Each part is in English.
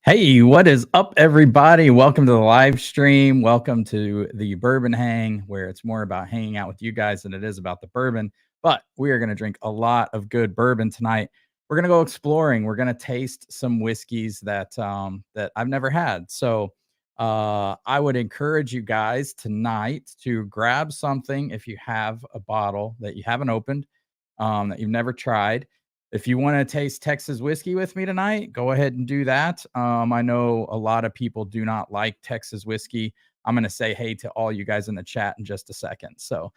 Hey, what is up, everybody? Welcome to the live stream. Welcome to the Bourbon Hang, where it's more about hanging out with you guys than it is about the bourbon. But we are going to drink a lot of good bourbon tonight. We're going to go exploring. We're going to taste some whiskeys that I've never had. So I would encourage you guys tonight to grab something if you have a bottle that you haven't opened, that you've never tried. If you want to taste Texas whiskey with me tonight, go ahead and do that. I know a lot of people do not like Texas whiskey. I'm going to say hey to all you guys in the chat in just a second. So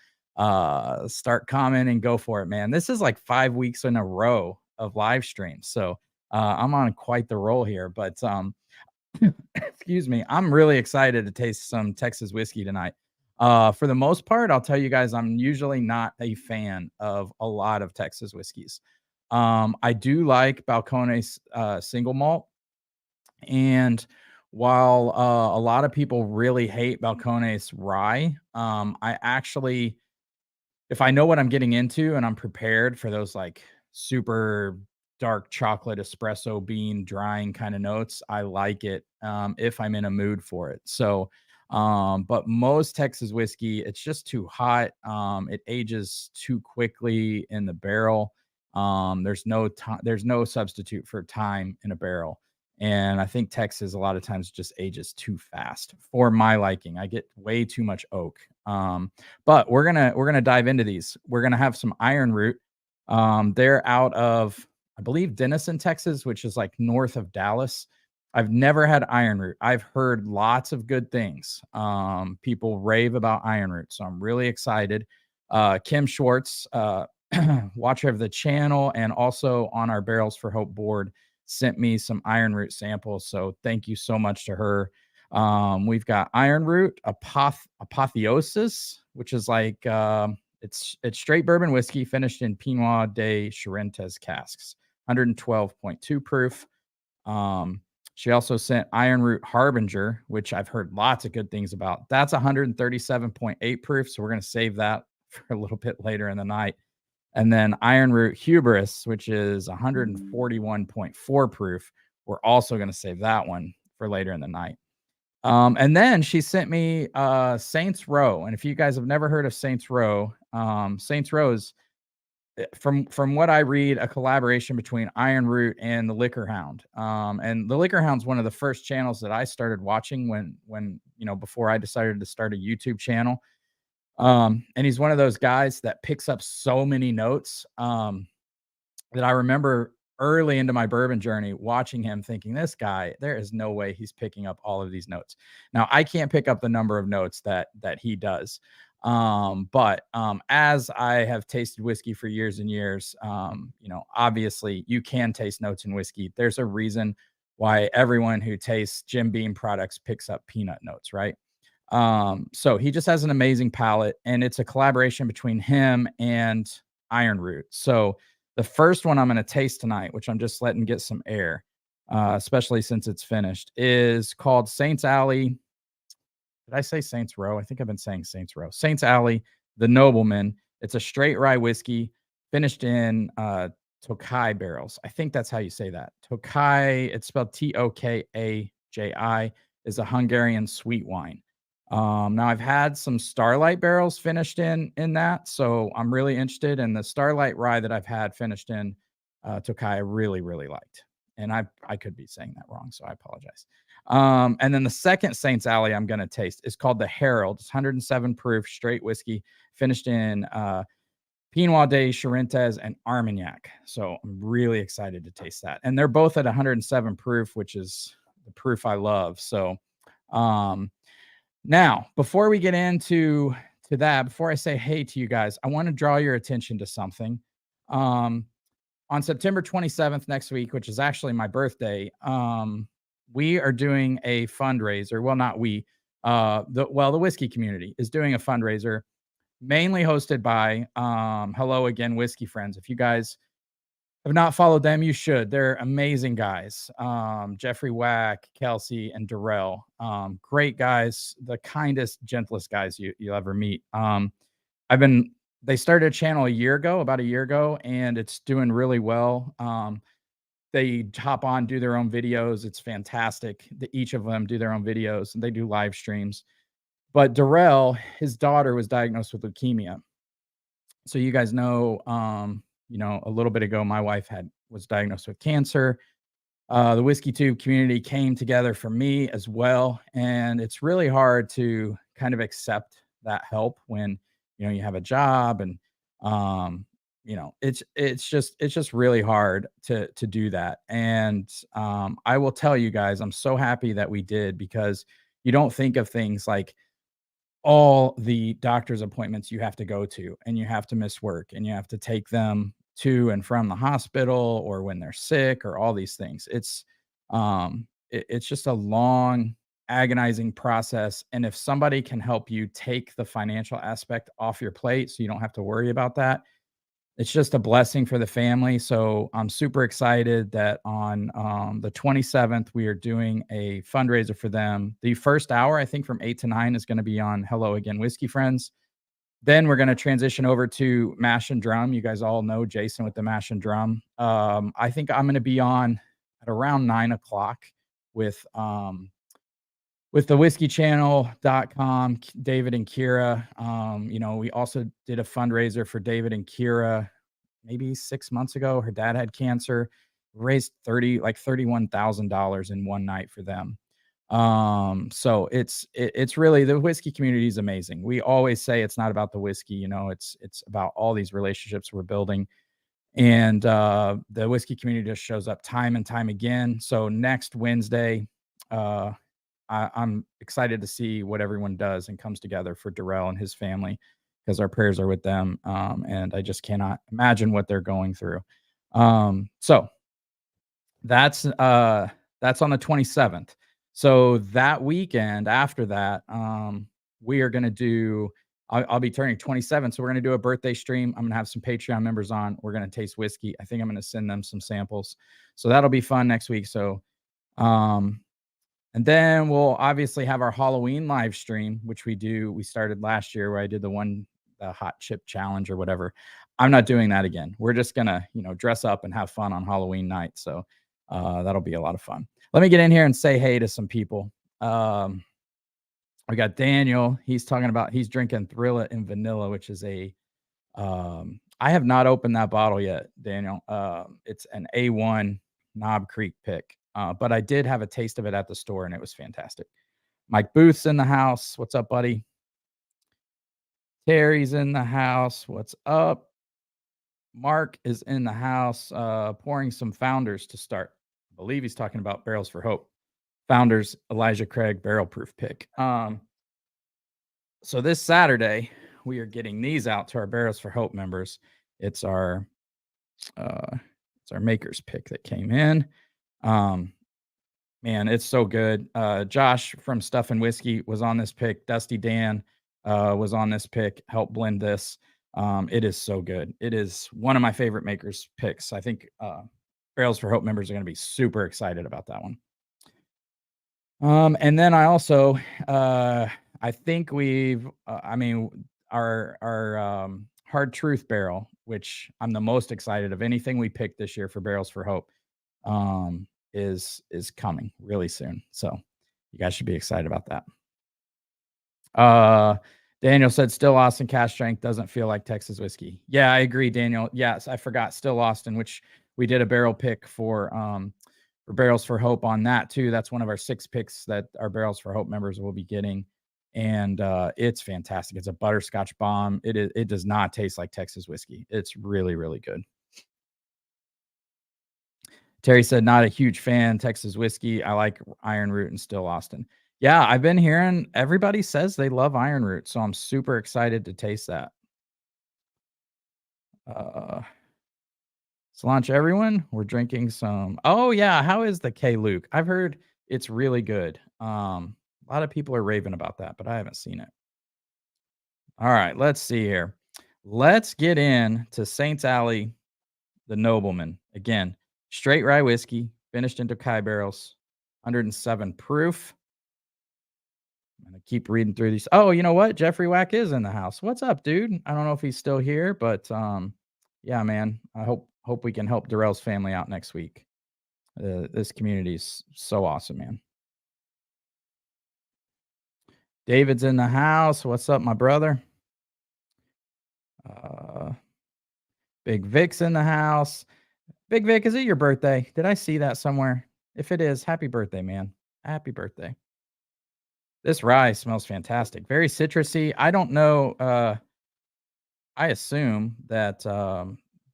start commenting, go for it, man. This is like 5 weeks in a row of live streams. So I'm on quite the roll here. But excuse me, I'm really excited to taste some Texas whiskey tonight. For the most part, I'll tell you guys, I'm usually not a fan of a lot of Texas whiskeys. I do like Balcones single malt. And while a lot of people really hate Balcones rye, I actually, if I know what I'm getting into and I'm prepared for those like super dark chocolate espresso bean drying kind of notes, I like it if I'm in a mood for it. So, but most Texas whiskey, it's just too hot. It ages too quickly in the barrel. There's no time, there's no substitute for time in a barrel. And I think Texas a lot of times just ages too fast for my liking. I get way too much oak. But we're gonna dive into these. We're gonna have some Iron Root. They're out of, I believe, Denison, Texas, which is like north of Dallas. I've never had Iron Root. I've heard lots of good things. People rave about Iron Root, so I'm really excited. Kim Schwartz, watcher of the channel and also on our Barrels for Hope board, sent me some Iron Root samples. So thank you so much to her. We've got Iron Root, Apotheosis, which is like it's straight bourbon whiskey finished in Pinot de Charentes casks, 112.2 proof. She also sent Iron Root Harbinger, which I've heard lots of good things about. That's 137.8 proof, so we're going to save that for a little bit later in the night. And then Iron Root Hubris, which is 141.4 proof. We're also going to save that one for later in the night. And then she sent me Saints Row. And if you guys have never heard of Saints Row, Saints Row is, from what I read, a collaboration between Iron Root and the Liquor Hound. And the Liquor Hound's one of the first channels that I started watching when before I decided to start a YouTube channel. And he's one of those guys that picks up so many notes that I remember early into my bourbon journey watching him thinking, this guy, there is no way he's picking up all of these notes. Now, I can't pick up the number of notes that he does. But as I have tasted whiskey for years and years, obviously you can taste notes in whiskey. There's a reason why everyone who tastes Jim Beam products picks up peanut notes, right? So he just has an amazing palate, and it's a collaboration between him and Iron Root. So the first one I'm going to taste tonight, which I'm just letting get some air, especially since it's finished, is called Saints Alley. Did I say Saints Row? I think I've been saying Saints Row. Saints Alley, the Nobleman. It's a straight rye whiskey finished in Tokai barrels. I think that's how you say that. Tokai, it's spelled Tokaji, is a Hungarian sweet wine. Now I've had some Starlight barrels finished in that, so I'm really interested in the Starlight rye that I've had finished in Tokai. I really, really liked, and I could be saying that wrong, so I apologize. And then the second Saints Alley I'm going to taste is called the Herald. It's 107 proof straight whiskey finished in Pinot de Charentes and Armagnac. So I'm really excited to taste that, and they're both at 107 proof, which is the proof I love. So now, before we get into that, before I say hey to you guys, I want to draw your attention to something. on September 27th next week, which is actually my birthday, we are doing a fundraiser. Well, not we, the whiskey community is doing a fundraiser mainly hosted by Hello Again Whiskey Friends. If you guys have not followed them, you should. They're amazing guys. Jeffrey Wack, Kelsey, and Darrell. Great guys, the kindest, gentlest guys you'll ever meet. I've been they started a channel about a year ago, and it's doing really well. They hop on, do their own videos. It's fantastic. Each of them do their own videos and they do live streams. But Darrell, his daughter was diagnosed with leukemia. So you guys know, a little bit ago, my wife was diagnosed with cancer. The Whiskey Tube community came together for me as well, and it's really hard to kind of accept that help when you have a job and it's just really hard to do that. And I will tell you guys, I'm so happy that we did because you don't think of things like all the doctor's appointments you have to go to and you have to miss work and you have to take them to and from the hospital or when they're sick or all these things. It's just a long agonizing process, and if somebody can help you take the financial aspect off your plate so you don't have to worry about that, it's just a blessing for the family. So I'm super excited that on the 27th, we are doing a fundraiser for them. The first hour, I think from 8 to 9, is going to be on Hello Again Whiskey Friends. Then we're going to transition over to Mash and Drum. You guys all know Jason with the Mash and Drum. I think I'm going to be on at around 9 o'clock with the whiskeychannel.com, David and Kira. We also did a fundraiser for David and Kira maybe 6 months ago. Her dad had cancer, raised $31,000 in one night for them. So it's really, the whiskey community is amazing. We always say it's not about the whiskey, it's about all these relationships we're building. And the whiskey community just shows up time and time again. So next Wednesday, I'm excited to see what everyone does and comes together for Darrell and his family, because our prayers are with them. And I just cannot imagine what they're going through. So that's on the 27th. So that weekend after that, we are going to do, I'll be turning 27. So we're going to do a birthday stream. I'm going to have some Patreon members on. We're going to taste whiskey. I think I'm going to send them some samples. So that'll be fun next week. So, and then we'll obviously have our Halloween live stream, which we started last year, where I did the hot chip challenge or whatever. I'm not doing that again. We're just gonna, dress up and have fun on Halloween night. So that'll be a lot of fun. Let me get in here and say hey to some people. We got Daniel. He's drinking Thrill It in vanilla, which is I have not opened that bottle yet, Daniel. It's an A1 Knob Creek pick. But I did have a taste of it at the store, and it was fantastic. Mike Booth's in the house. What's up, buddy? Terry's in the house. What's up? Mark is in the house, pouring some Founders to start. I believe he's talking about Barrels for Hope. Founders, Elijah Craig Barrel Proof pick. So this Saturday, we are getting these out to our Barrels for Hope members. It's our maker's pick that came in. Man, it's so good. Josh from Stuff and Whiskey was on this pick. Dusty Dan was on this pick, helped blend this. It is so good. It is one of my favorite makers picks. I think Barrels for Hope members are going to be super excited about that one. And then I also, I think our Hard Truth barrel, which I'm the most excited of anything we picked this year for Barrels for Hope, is coming really soon. So you guys should be excited about that. Daniel said Still Austin cask strength doesn't feel like Texas whiskey. Yeah, I agree, Daniel. Yes, I forgot Still Austin, which we did a barrel pick for Barrels for Hope on that too. That's one of our 6 picks that our Barrels for Hope members will be getting. And it's fantastic. It's a butterscotch bomb. It does not taste like Texas whiskey. It's really, really good. Terry said, not a huge fan, Texas whiskey. I like Iron Root and Still Austin. Yeah, I've been hearing everybody says they love Iron Root, so I'm super excited to taste that. Let's launch everyone. We're drinking some. Oh yeah, how is the K Luke? I've heard it's really good. A lot of people are raving about that, but I haven't seen it. All right, let's see here. Let's get in to Saints Alley, the Nobleman. Again, straight rye whiskey, finished into Kai barrels, 107 proof. I'm gonna keep reading through these. Oh, you know what? Jeffrey Wack is in the house. What's up, dude? I don't know if he's still here, but yeah, man. I hope we can help Darrell's family out next week. This community is so awesome, man. David's in the house. What's up, my brother? Uh, Big Vic's in the house. Big Vic, is it your birthday? Did I see that somewhere? If it is, happy birthday, man. Happy birthday. This rye smells fantastic. Very citrusy. I don't know. I assume that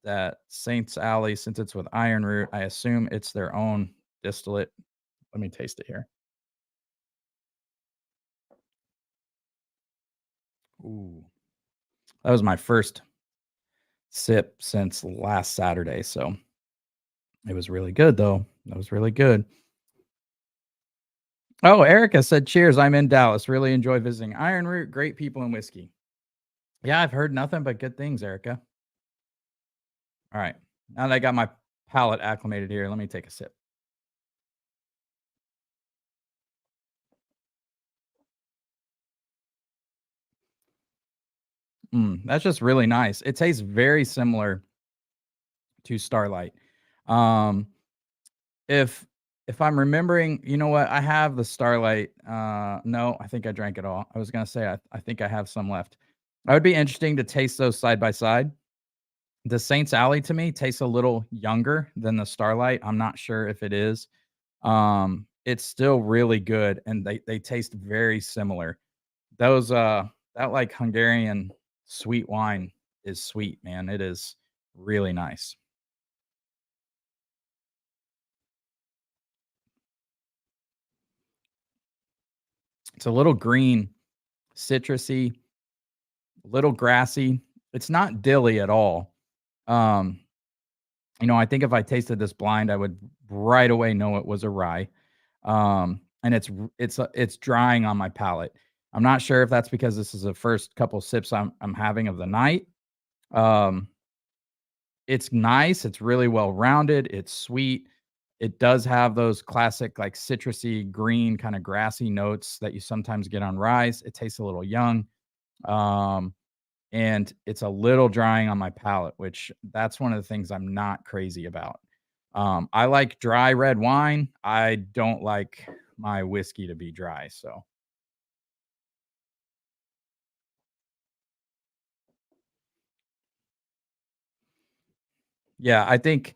that Saints Alley, since it's with Iron Root, I assume it's their own distillate. Let me taste it here. Ooh, that was my first sip since last Saturday, so it was really good though. That was really good. Oh, Erica said, "Cheers! I'm in Dallas. Really enjoy visiting Iron Root. Great people and whiskey." Yeah, I've heard nothing but good things, Erica. All right, now that I got my palate acclimated here, let me take a sip. That's just really nice. It tastes very similar to Starlight. Um, if if I'm remembering, you know what? I have the Starlight. No, I think I drank it all. I was gonna say I think I have some left. I would be interesting to taste those side by side. The Saints Alley to me tastes a little younger than the Starlight. I'm not sure if it is. It's still really good, and they taste very similar. Those that like Hungarian sweet wine is sweet, man. It is really nice. It's a little green, citrusy, little grassy. It's not dilly at all. Um, I think if I tasted this blind, I would right away know it was a rye. And it's drying on my palate. I'm not sure if that's because this is the first couple sips I'm having of the night. Um, it's nice. It's really well rounded. It's sweet. It does have those classic like citrusy, green, kind of grassy notes that you sometimes get on rye. It tastes a little young. Um, and it's a little drying on my palate, which that's one of the things I'm not crazy about. I like dry red wine. I don't like my whiskey to be dry. So, yeah, I think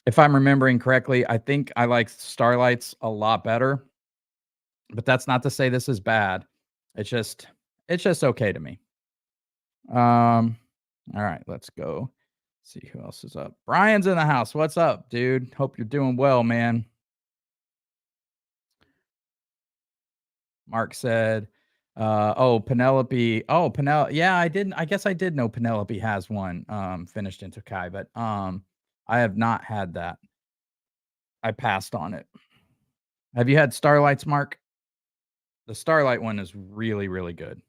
if I'm remembering correctly, I think I like Starlights a lot better, but that's not to say this is bad. It's just it's just okay to me. Um, all right, let's go. See who else is up. Brian's in the house. What's up, dude? Hope you're doing well, man. Mark said, oh, Penelope. Oh, Penelope. Yeah, I guess I did know Penelope has one finished into Kai, but I have not had that. I passed on it. Have you had Starlights, Mark? The Starlight one is really, really good.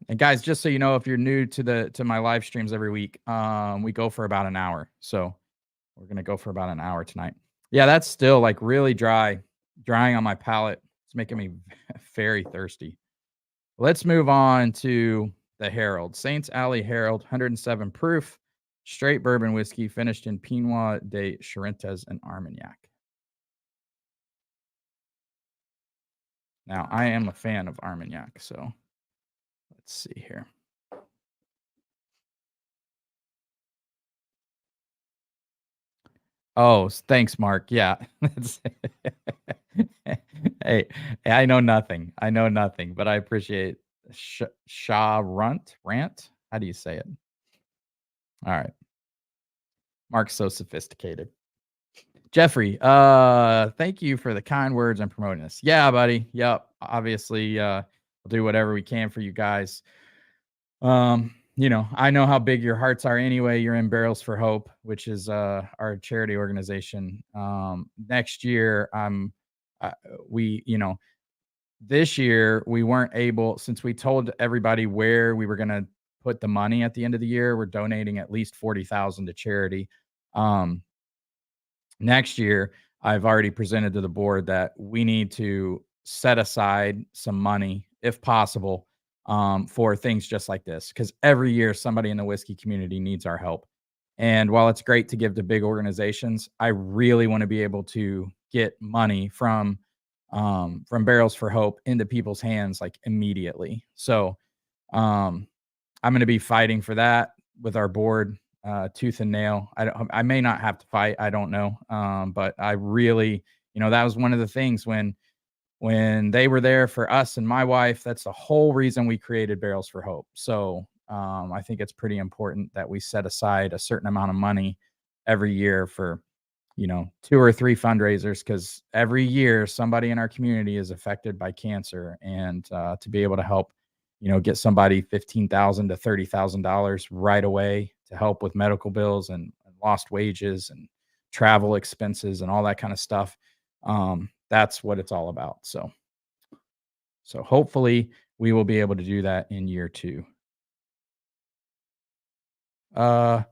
And guys, just so you know, if you're new to my live streams every week, we go for about an hour. So we're gonna go for about an hour tonight. Yeah, that's still like really drying on my palate. It's making me very thirsty. Let's move on to the Herald. Saints Alley Herald, 107 proof, straight bourbon whiskey, finished in Pinot de Charentes and Armagnac. Now, I am a fan of Armagnac, so let's see here. Oh, thanks, Mark. Yeah. Hey, I know nothing. I know nothing, but I appreciate Shaw Rant. How do you say it? All right. Mark's so sophisticated. Jeffrey, thank you for the kind words and promoting us. Yeah, buddy. Yep. Obviously, we'll do whatever we can for you guys. I know how big your hearts are anyway. You're in Barrels for Hope, which is our charity organization. Next year, uh, we, this year we weren't able, since we told everybody where we were going to put the money at the end of the year. We're donating at least 40,000 to charity. Um, Next year, I've already presented to the board that we need to set aside some money, if possible, for things just like this. Because every year, somebody in the whiskey community needs our help. And while it's great to give to big organizations, I really want to be able to get money from Barrels for Hope into people's hands like immediately. So um, I'm going to be fighting for that with our board, tooth and nail. I may not have to fight. I don't know. But I really, that was one of the things when they were there for us and my wife. That's the whole reason we created Barrels for Hope. So I think it's pretty important that we set aside a certain amount of money every year for, 2 or 3 fundraisers, because every year somebody in our community is affected by cancer, and to be able to help, get somebody $15,000 to $30,000 right away to help with medical bills and lost wages and travel expenses and all that kind of stuff. That's what it's all about. So hopefully we will be able to do that in year 2. Uh,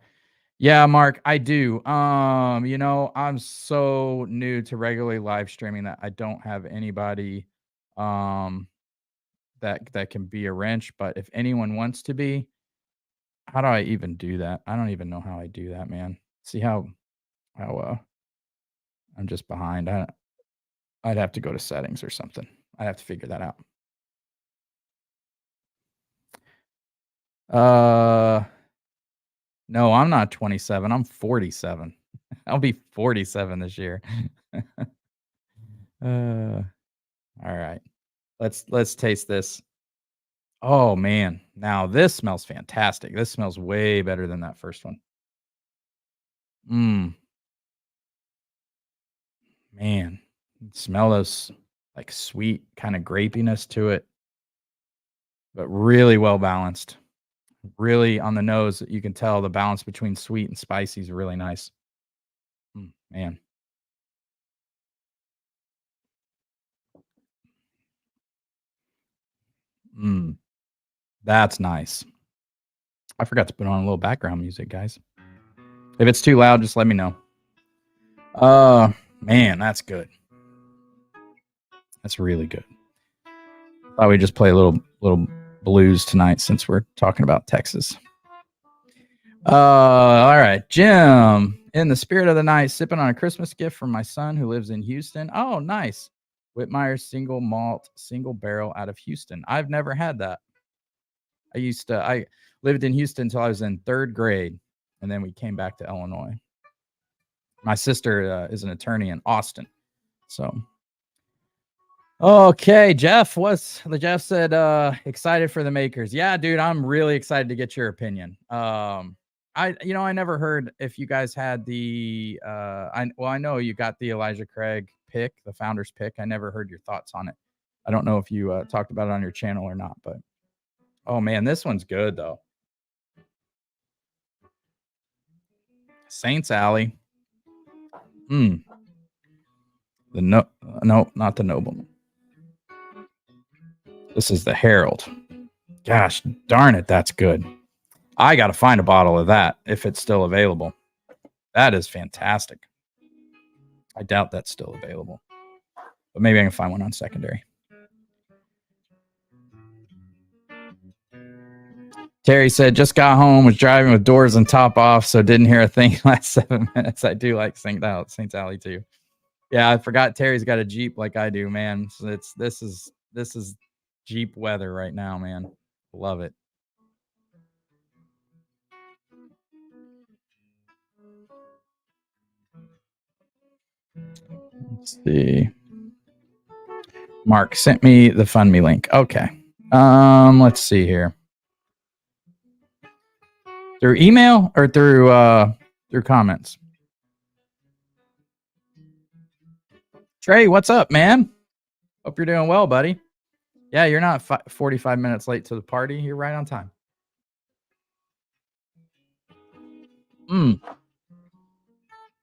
yeah, Mark, I do. I'm so new to regularly live streaming that I don't have anybody um that can be a wrench, but if anyone wants to be, how do I even do that? I don't even know how I do that, man. See how I'm just behind. I'd have to go to settings or something. I'd have to figure that out. Uh no, I'm not 27. I'm 47. I'll be 47 this year. All right. Let's taste this. Oh man, now this smells fantastic. This smells way better than that first one. Mm, man, smell those like sweet kind of grapiness to it, but really well balanced. Really on the nose, you can tell the balance between sweet and spicy is really nice. Man, mm, that's nice. I forgot to put on a little background music, guys. If it's too loud, just let me know. Man, that's good. That's really good. Thought we'd just play a little blues tonight since we're talking about Texas. All right, Jim. In the spirit of the night, sipping on a Christmas gift from my son who lives in Houston. Oh, nice. Whitmeyer's single malt, single barrel out of Houston. I've never had that. I lived in Houston until I was in 3rd grade, and then we came back to Illinois. My sister is an attorney in Austin. So, okay, Jeff, Jeff said excited for the makers. Yeah, dude, I'm really excited to get your opinion. I never heard if you guys had the I know you got the Elijah Craig pick, the founder's pick. I never heard your thoughts on it. I don't know if you talked about it on your channel or not, but oh man, this one's good though. Saints Alley. No, not the Nobleman. This is the Herald. Gosh darn it, that's good. I got to find a bottle of that if it's still available. That is fantastic. I doubt that's still available, but maybe I can find one on secondary. Terry said, just got home, was driving with doors and top off, so didn't hear a thing last 7 minutes. I do like Saints Alley too. Yeah, I forgot Terry's got a Jeep like I do, man. So this is Jeep weather right now, man. Love it. Let's see. Mark sent me the Fund Me link. Okay. Let's see here. Through email or through comments? Trey, what's up, man? Hope you're doing well, buddy. Yeah, you're not 45 minutes late to the party. You're right on time. Mm,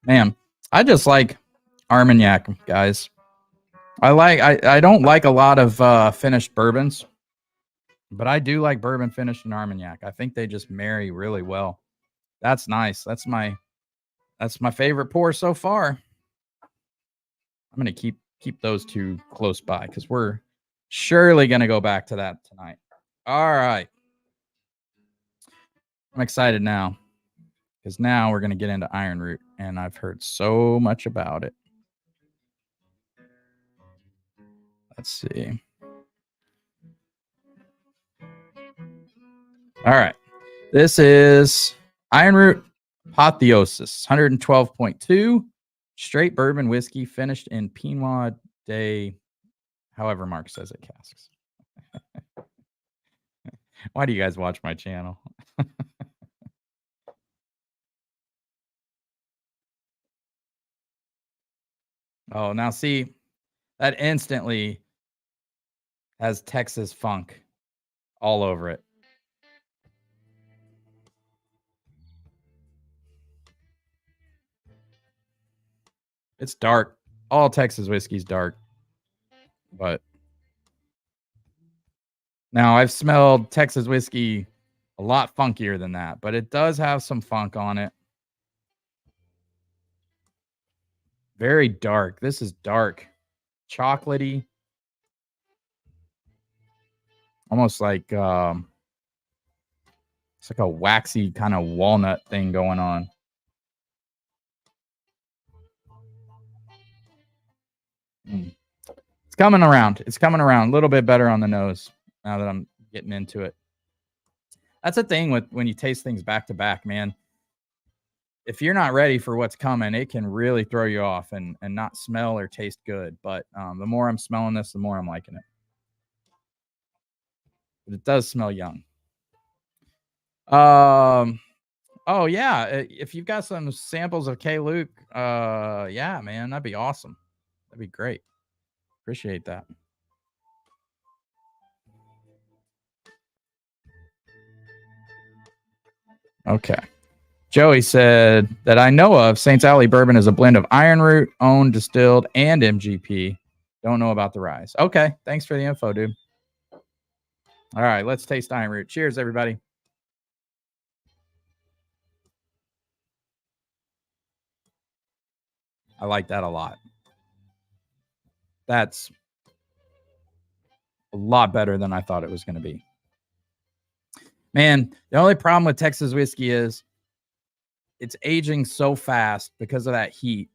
man, I just like Armagnac, guys. I don't like a lot of finished bourbons, but I do like bourbon finished in Armagnac. I think they just marry really well. That's nice. That's my favorite pour so far. I'm gonna keep those two close by because we're surely gonna go back to that tonight. All right. I'm excited now because now we're gonna get into Iron Root, and I've heard so much about it. Let's see. All right. This is Iron Root Apotheosis, 112.2 straight bourbon whiskey finished in Pinot de, however Mark says it, casks. Why do you guys watch my channel? Oh, now see, that instantly has Texas funk all over it. It's dark. All Texas whiskey's dark. But now I've smelled Texas whiskey a lot funkier than that, but it does have some funk on it. Very dark. This is dark. Chocolatey. Almost like it's like a waxy kind of walnut thing going on. It's coming around. It's coming around a little bit better on the nose now that I'm getting into it. That's the thing with when you taste things back to back, man. If you're not ready for what's coming, it can really throw you off and not smell or taste good. But the more I'm smelling this, the more I'm liking it. But it does smell young. Oh yeah, if you've got some samples of K. Luke, yeah, man, that'd be awesome. That'd be great. Appreciate that. Okay. Joey said that I know of Saints Alley Bourbon is a blend of Iron Root, owned, distilled, and MGP. Don't know about the rise. Okay. Thanks for the info, dude. All right. Let's taste Iron Root. Cheers, everybody. I like that a lot. That's a lot better than I thought it was going to be. Man, the only problem with Texas whiskey is it's aging so fast because of that heat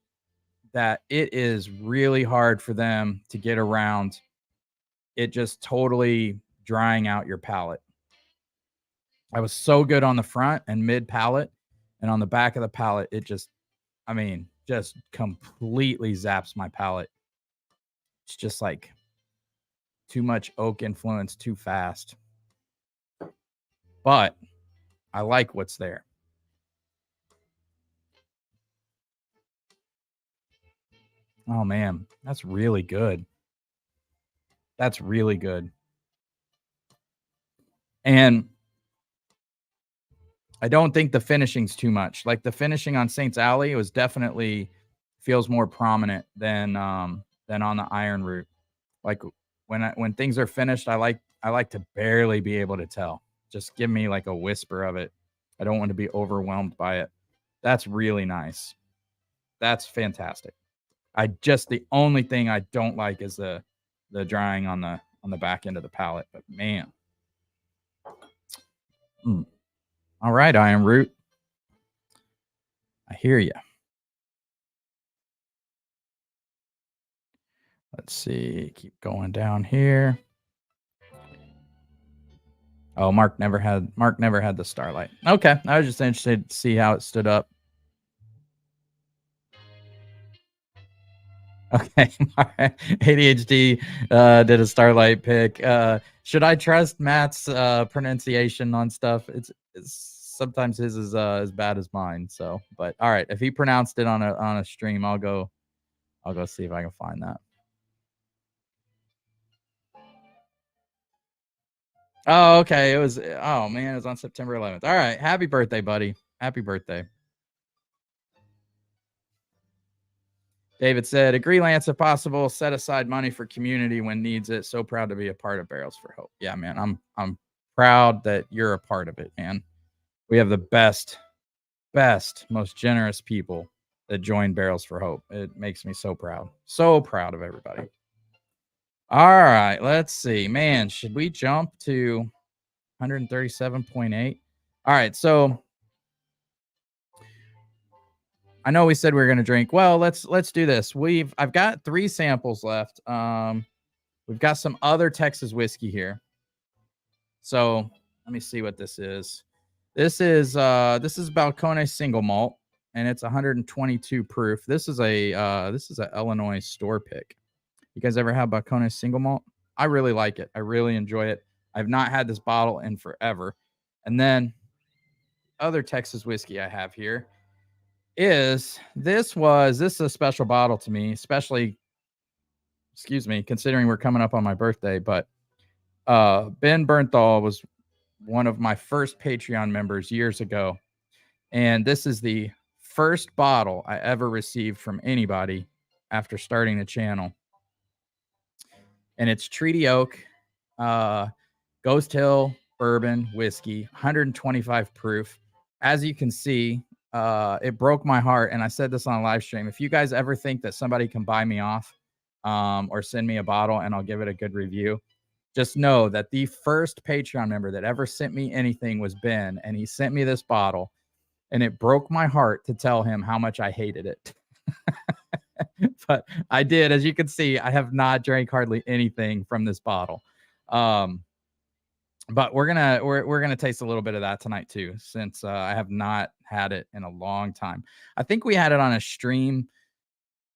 that it is really hard for them to get around it just totally drying out your palate. I was so good on the front and mid palate, and on the back of the palate, it just, I mean, just completely zaps my palate. It's just like too much oak influence too fast. But I like what's there. Oh man, that's really good. That's really good. And I don't think the finishing's too much. Like the finishing on Saints Alley was definitely feels more prominent than on the Iron Root. Like when things are finished, I like to barely be able to tell. Just give me like a whisper of it. I don't want to be overwhelmed by it. That's really nice. That's fantastic. The only thing I don't like is the drying on the back end of the palate. But man, all right, Iron Root. I hear you. Let's see. Keep going down here. Oh, Mark never had the Starlight. Okay, I was just interested to see how it stood up. Okay, ADHD did a Starlight pick. Should I trust Matt's pronunciation on stuff? It's sometimes his is as bad as mine. So, but all right, if he pronounced it on a stream, I'll go see if I can find that. Oh, okay. It was. Oh man, it was on September 11th. All right, happy birthday, buddy. Happy birthday. David said, agree, Lance, if possible, set aside money for community when needs it. So proud to be a part of Barrels for Hope. Yeah, man, I'm proud that you're a part of it, man. We have the best, most generous people that join Barrels for Hope. It makes me so proud. So proud of everybody. All right, let's see. Man, should we jump to 137.8? All right, so I know we said we were going to drink. Well, let's do this. I've got 3 samples left. We've got some other Texas whiskey here. So let me see what this is. This is Balcones single malt, and it's 122 proof. This is a Illinois store pick. You guys ever have Balcones single malt? I really like it. I really enjoy it. I've not had this bottle in forever. And then other Texas whiskey I have here is this is a special bottle to me, especially, considering we're coming up on my birthday. But Ben Bernthal was one of my first Patreon members years ago. And this is the first bottle I ever received from anybody after starting the channel. And it's Treaty Oak, Ghost Hill bourbon whiskey, 125 proof. As you can see, it broke my heart. And I said this on a live stream. If you guys ever think that somebody can buy me off or send me a bottle and I'll give it a good review, just know that the first Patreon member that ever sent me anything was Ben. And he sent me this bottle. And it broke my heart to tell him how much I hated it. But I did. As you can see, I have not drank hardly anything from this bottle. But we're gonna taste a little bit of that tonight too, since I have not had it in a long time. I think we had it on a stream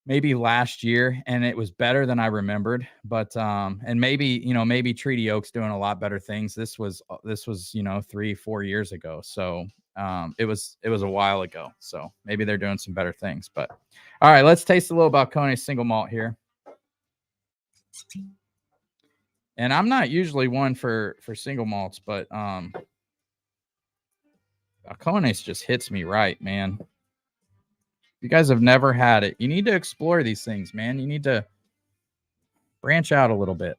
maybe last year, and it was better than I remembered. But and maybe Treaty Oak's doing a lot better things. This was 3-4 years ago, so it was a while ago. So maybe they're doing some better things. But all right, let's taste a little Balcones single malt here. And I'm not usually one for single malts, but Balcones just hits me right, man. If you guys have never had it, you need to explore these things, man. You need to branch out a little bit.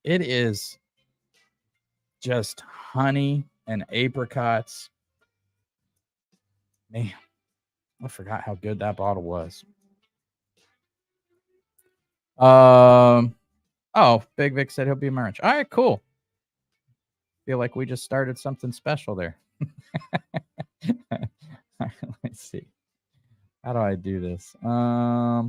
It is just honey and apricots. Man, I forgot how good that bottle was. Oh, Big Vic said he'll be my ranch. All right, cool. Feel like we just started something special there. Let's see. How do I do this? I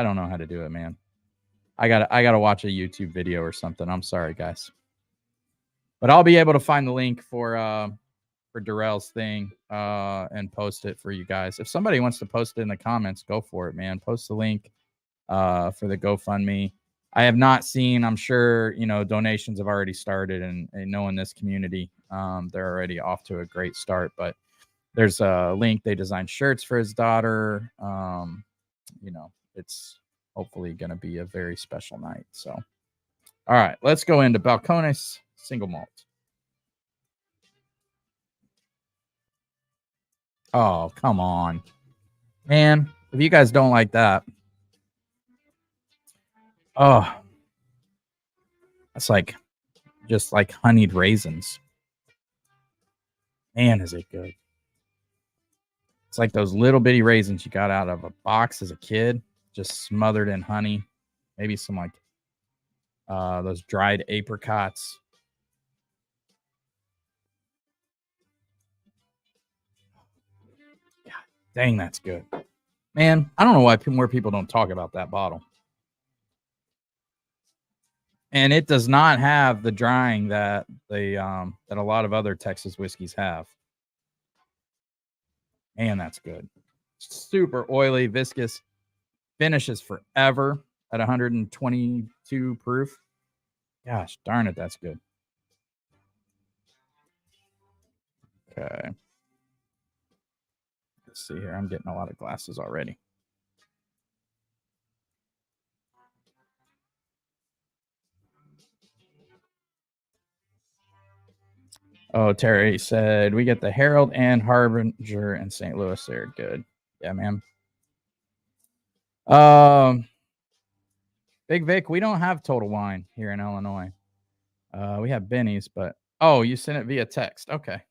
don't know how to do it, man. I gotta watch a YouTube video or something. I'm sorry, guys. But I'll be able to find the link for Darrell's thing and post it for you guys. If somebody wants to post it in the comments, go for it, man. Post the link for the GoFundMe. I have not seen, I'm sure, donations have already started, and knowing this community, they're already off to a great start. But there's a link. They designed shirts for his daughter. It's hopefully going to be a very special night. So, all right, let's go into Balcones single malt. Oh, come on, man. If you guys don't like that, oh, that's just like honeyed raisins. Man, is it good. It's like those little bitty raisins you got out of a box as a kid, just smothered in honey. Maybe some those dried apricots. God dang, that's good. Man, I don't know why more people don't talk about that bottle. And it does not have the drying that that a lot of other Texas whiskeys have. Man, that's good. Super oily, viscous, finishes forever at 122 proof. Gosh darn it, that's good. Okay. Let's see here. I'm getting a lot of glasses already. Oh, Terry said we get the Herald and Harbinger in St. Louis. They're good. Yeah, man. Big Vic, we don't have Total Wine here in Illinois. We have Benny's, but oh, you sent it via text. Okay.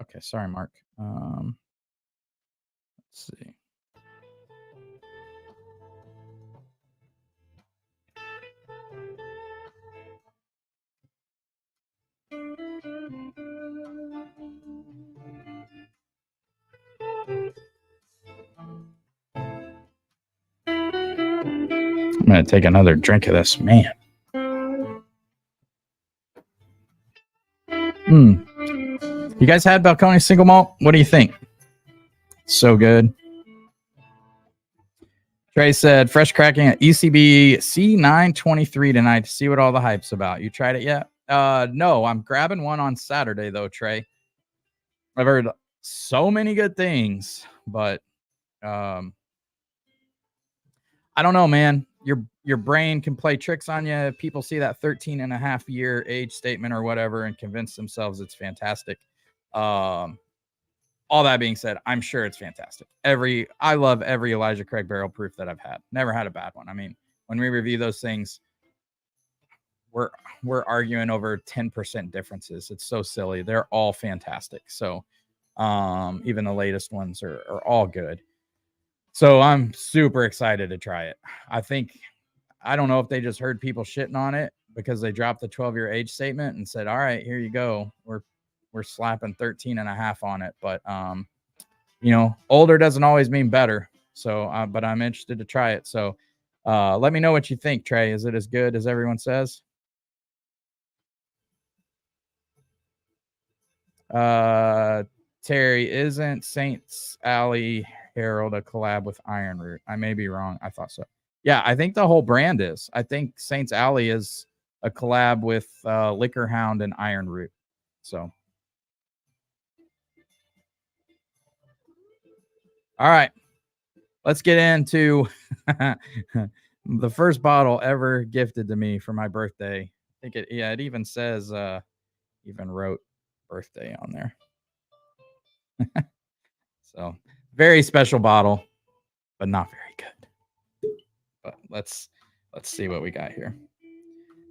Okay, sorry, Mark. Let's see. I'm gonna take another drink of this, man. You guys had Balcony single malt? What do you think? So good. Trey said, fresh cracking at ECB C923 tonight to see what all the hype's about. You tried it yet? No, I'm grabbing one on Saturday though, Trey. I've heard so many good things, but I don't know, man. Your brain can play tricks on you. People see that 13 and a half year age statement or whatever and convince themselves it's fantastic. All that being said, I'm sure it's fantastic. I love every Elijah Craig barrel proof that I've had. Never had a bad one. I mean, when we review those things, we're arguing over 10% differences. It's so silly. They're all fantastic. So even the latest ones are all good. So I'm super excited to try it. I don't know if they just heard people shitting on it because they dropped the 12-year age statement and said, all right, here you go. We're slapping 13 and a half on it. But, older doesn't always mean better. So, but I'm interested to try it. So let me know what you think, Trey. Is it as good as everyone says? Terry, isn't Saints Alley Herald a collab with Iron Root? I may be wrong. I thought so. Yeah, I think the whole brand is. I think Saints Alley is a collab with Liquor Hound and Iron Root. So, all right, let's get into the first bottle ever gifted to me for my birthday. I think it even says, even wrote birthday on there. So, very special bottle, but not very good. But let's see what we got here.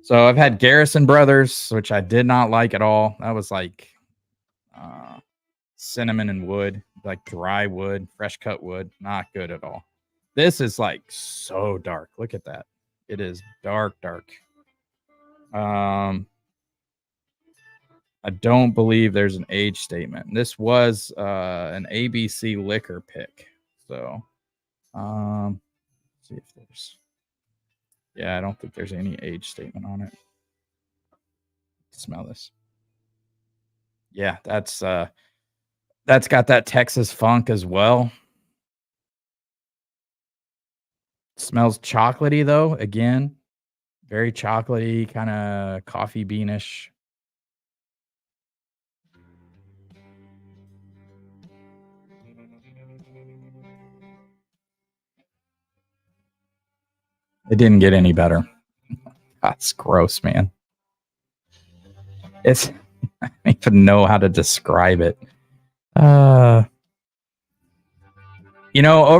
So I've had Garrison Brothers, which I did not like at all. That was like cinnamon and wood, like dry wood, fresh cut wood. Not good at all. This is like so dark. Look at that. It is dark. I don't believe there's an age statement. This was an ABC liquor pick. So see if there's. Yeah, I don't think there's any age statement on it. Smell this. Yeah, that's got that Texas funk as well. Smells chocolatey though. Again, very chocolatey, kind of coffee beanish. It didn't get any better. That's gross, man. It's I don't even know how to describe it. Over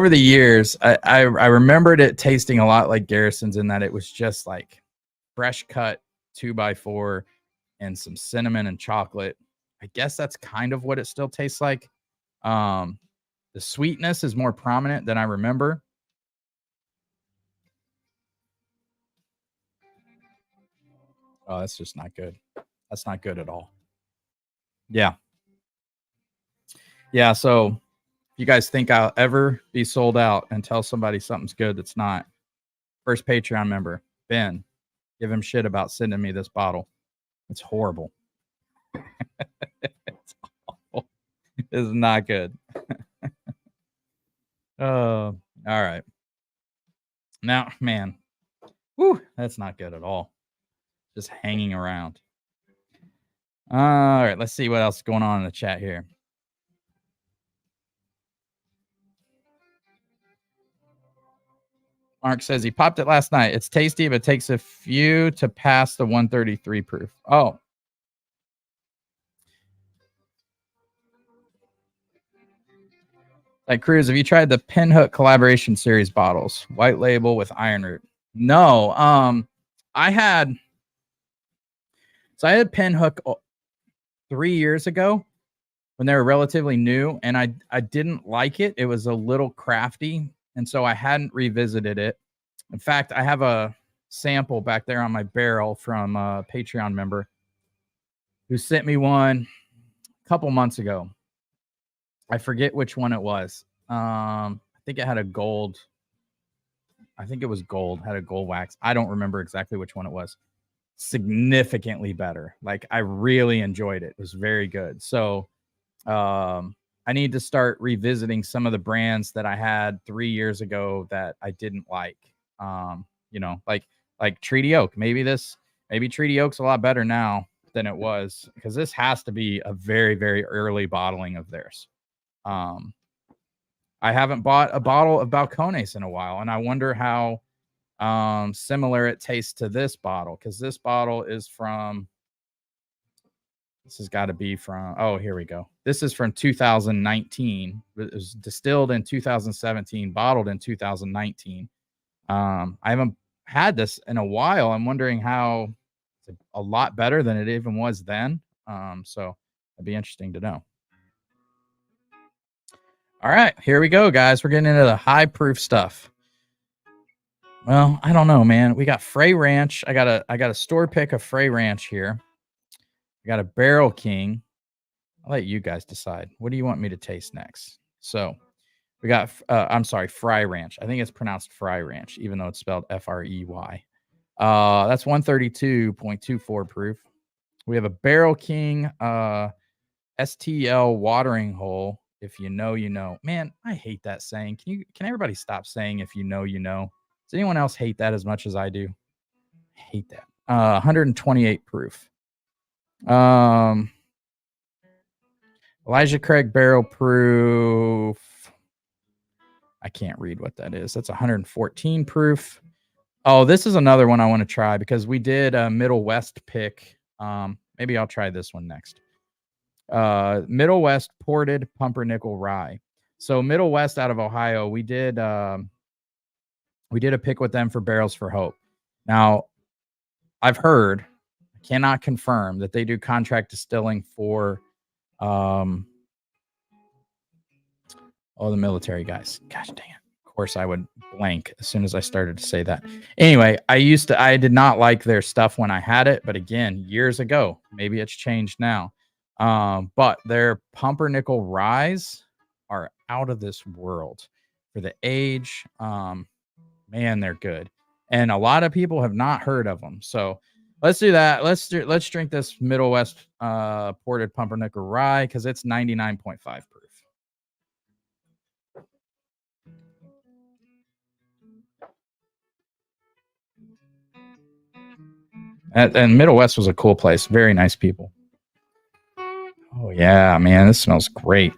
the years, I remembered it tasting a lot like Garrison's in that it was just like fresh cut 2x4 and some cinnamon and chocolate. I guess that's kind of what it still tastes like. The sweetness is more prominent than I remember. Oh, that's just not good. That's not good at all. Yeah. Yeah. So if you guys think I'll ever be sold out and tell somebody something's good that's not, first Patreon member, Ben, give him shit about sending me this bottle. It's horrible. It's awful. It's not good. Oh, all right. Now, man, whew, that's not good at all. Just hanging around. All right, let's see what else is going on in the chat here. Mark says he popped it last night. It's tasty, but it takes a few to pass the 133 proof. Oh. Like Cruz, have you tried the Pinhook Collaboration Series bottles? White label with iron root. No. I had Pinhook 3 years ago when they were relatively new, and I didn't like it. It was a little crafty, and so I hadn't revisited it. In fact, I have a sample back there on my barrel from a Patreon member who sent me one a couple months ago. I forget which one it was. I think it had a gold. I think it was gold, had a gold wax. I don't remember exactly which one it was. Significantly better. Like I really enjoyed it. It was very good. So I need to start revisiting some of the brands that I had 3 years ago that I didn't like. Like Treaty Oak. Maybe Treaty Oak's a lot better now than it was, because this has to be a very, very early bottling of theirs. I haven't bought a bottle of Balcones in a while, and I wonder how similar it tastes to this bottle, because this bottle is from, this has got to be from, oh, here we go. This is from 2019. It was distilled in 2017, bottled in 2019. I haven't had this in a while. I'm wondering how it's a lot better than it even was then. So it'd be interesting to know. All right, here we go, guys. We're getting into the high proof stuff. Well, I don't know, man. We got Frey Ranch. I got a store pick of Frey Ranch here. I got a Barrel King. I'll let you guys decide. What do you want me to taste next? So we got, I'm sorry, Fry Ranch. I think it's pronounced Fry Ranch, even though it's spelled Frey. That's 132.24 proof. We have a Barrel King STL watering hole. If you know, you know. Man, I hate that saying. Can everybody stop saying if you know, you know? Does anyone else hate that as much as I do? I hate that. 128 proof. Elijah Craig barrel proof. I can't read what that is. That's 114 proof. Oh, this is another one I want to try, because we did a Middle West pick. Maybe I'll try this one next. Middle West ported pumpernickel rye. So Middle West out of Ohio, we did a pick with them for Barrels for Hope. Now, I've heard, I cannot confirm, that they do contract distilling for the military guys. Gosh dang it. Of course I would blank as soon as I started to say that. Anyway, I did not like their stuff when I had it, but again, years ago. Maybe it's changed now. But their pumpernickel ryes are out of this world for the age. Man, they're good. And a lot of people have not heard of them. So let's do that. Let's drink this Middle West ported pumpernickel rye, because it's 99.5 proof. And Middle West was a cool place. Very nice people. Oh yeah, man, this smells great.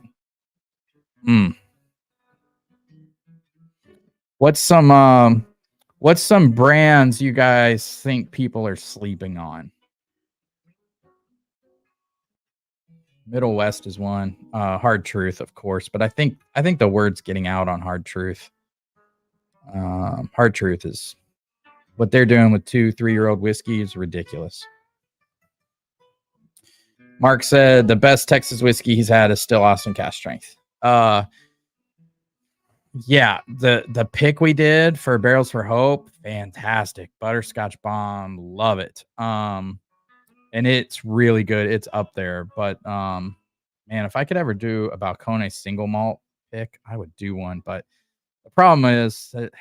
What's some brands you guys think people are sleeping on? Middle West is one. Hard Truth, of course, but I think the word's getting out on Hard Truth. Hard Truth is, what they're doing with 2-3-year-old whiskey is ridiculous. Mark said the best Texas whiskey he's had is still Austin Cask Strength. Yeah, the pick we did for Barrels for Hope, fantastic. Butterscotch bomb, love it. And it's really good. It's up there. But man, if I could ever do a Balcone single malt pick, I would do one. But the problem is that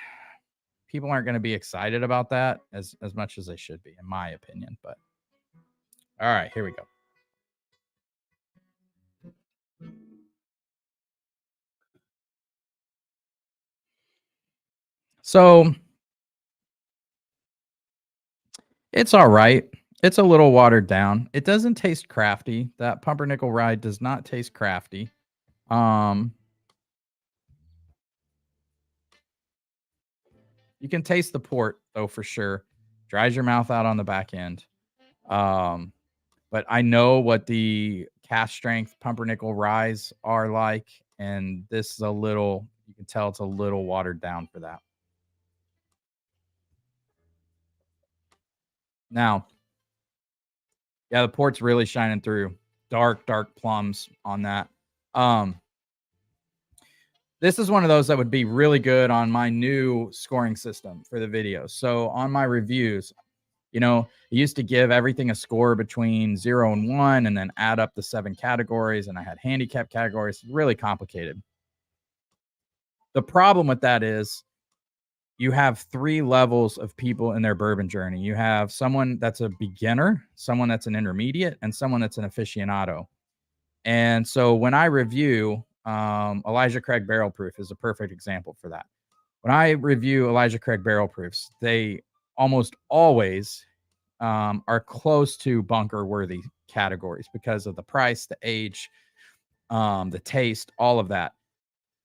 people aren't going to be excited about that as much as they should be, in my opinion. But all right, here we go. So it's all right. It's a little watered down. It doesn't taste crafty. That pumpernickel rye does not taste crafty. You can taste the port though, for sure. Dries your mouth out on the back end. But I know what the cask strength pumpernickel ryes are like, and this is a little, you can tell it's a little watered down for that. Now, yeah, the port's really shining through. Dark, dark plums on that. Um, this is one of those that would be really good on my new scoring system for the videos. So on my reviews, I used to give everything a score between 0 and 1 and then add up the 7 categories, and I had handicap categories. Really complicated. The problem with that is you have 3 levels of people in their bourbon journey. You have someone that's a beginner, someone that's an intermediate, and someone that's an aficionado. And so when I review, Elijah Craig Barrel Proof is a perfect example for that. When I review Elijah Craig Barrel Proofs, they almost always are close to bunker worthy categories because of the price, the age, the taste, all of that.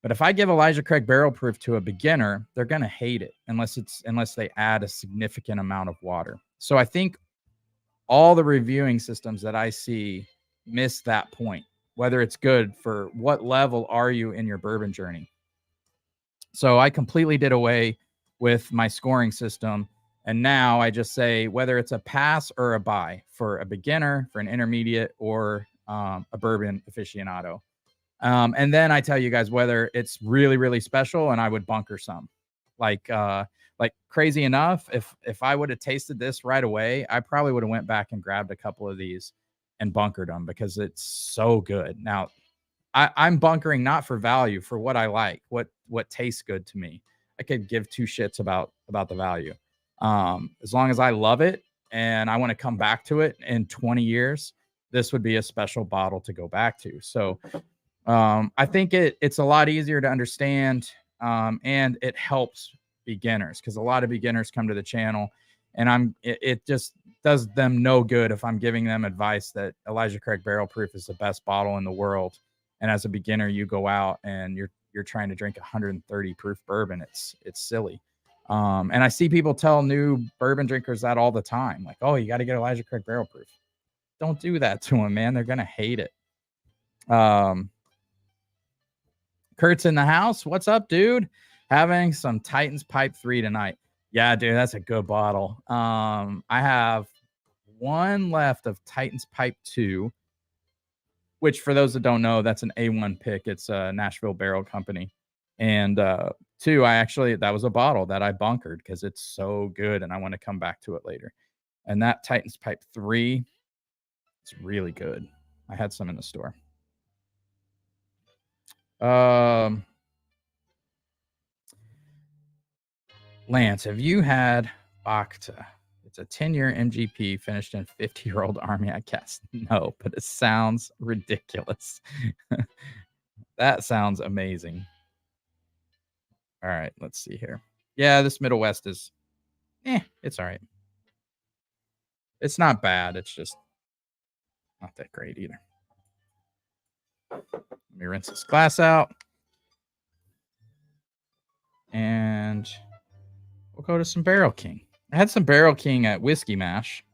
But if I give Elijah Craig Barrel Proof to a beginner, they're going to hate it unless they add a significant amount of water. So I think all the reviewing systems that I see miss that point, whether it's good for what level are you in your bourbon journey. So I completely did away with my scoring system. And now I just say whether it's a pass or a buy for a beginner, for an intermediate, or a bourbon aficionado. And then I tell you guys whether it's really, really special, and I would bunker some. Like crazy enough, if I would have tasted this right away, I probably would have went back and grabbed a couple of these and bunkered them because it's so good. Now, I'm bunkering not for value, for what I like, what tastes good to me. I could give two shits about the value. As long as I love it and I want to come back to it in 20 years, this would be a special bottle to go back to. So I think it's a lot easier to understand, and it helps beginners because a lot of beginners come to the channel, and it just does them no good if I'm giving them advice that Elijah Craig Barrel Proof is the best bottle in the world, and as a beginner you go out and you're trying to drink 130 proof bourbon. It's silly. And I see people tell new bourbon drinkers that all the time, like, oh, you got to get Elijah Craig Barrel Proof. Don't do that to them, man. They're gonna hate it. Kurt's in the house. What's up, dude? Having some Titans Pipe 3 tonight. Yeah, dude, that's a good bottle. I have one left of Titans Pipe 2, which for those that don't know, that's an A1 pick. It's a Nashville Barrel Company. And 2, that was a bottle that I bunkered because it's so good and I want to come back to it later. And that Titans Pipe 3, it's really good. I had some in the store. Lance, have you had Bacta? It's a 10-year MGP finished in 50-year-old Army. I guess no, but it sounds ridiculous. That sounds amazing. All right, let's see here. Yeah, this Middle West is, it's all right. It's not bad. It's just not that great either. Let me rinse this glass out. And we'll go to some Barrel King. I had some Barrel King at Whiskey Mash.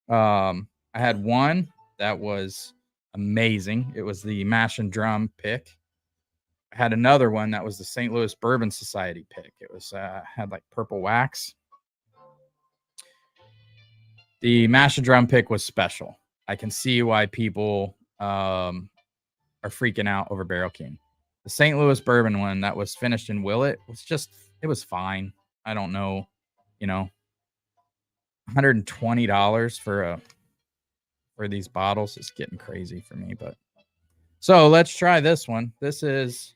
I had one that was amazing. It was the Mash and Drum pick. I had another one that was the St. Louis Bourbon Society pick. It was had like purple wax. The Mash and Drum pick was special. I can see why people are freaking out over Barrel King. The St. Louis Bourbon one that was finished in Willet it was fine. I don't know, $120 for these bottles is getting crazy for me. But so let's try this one. This is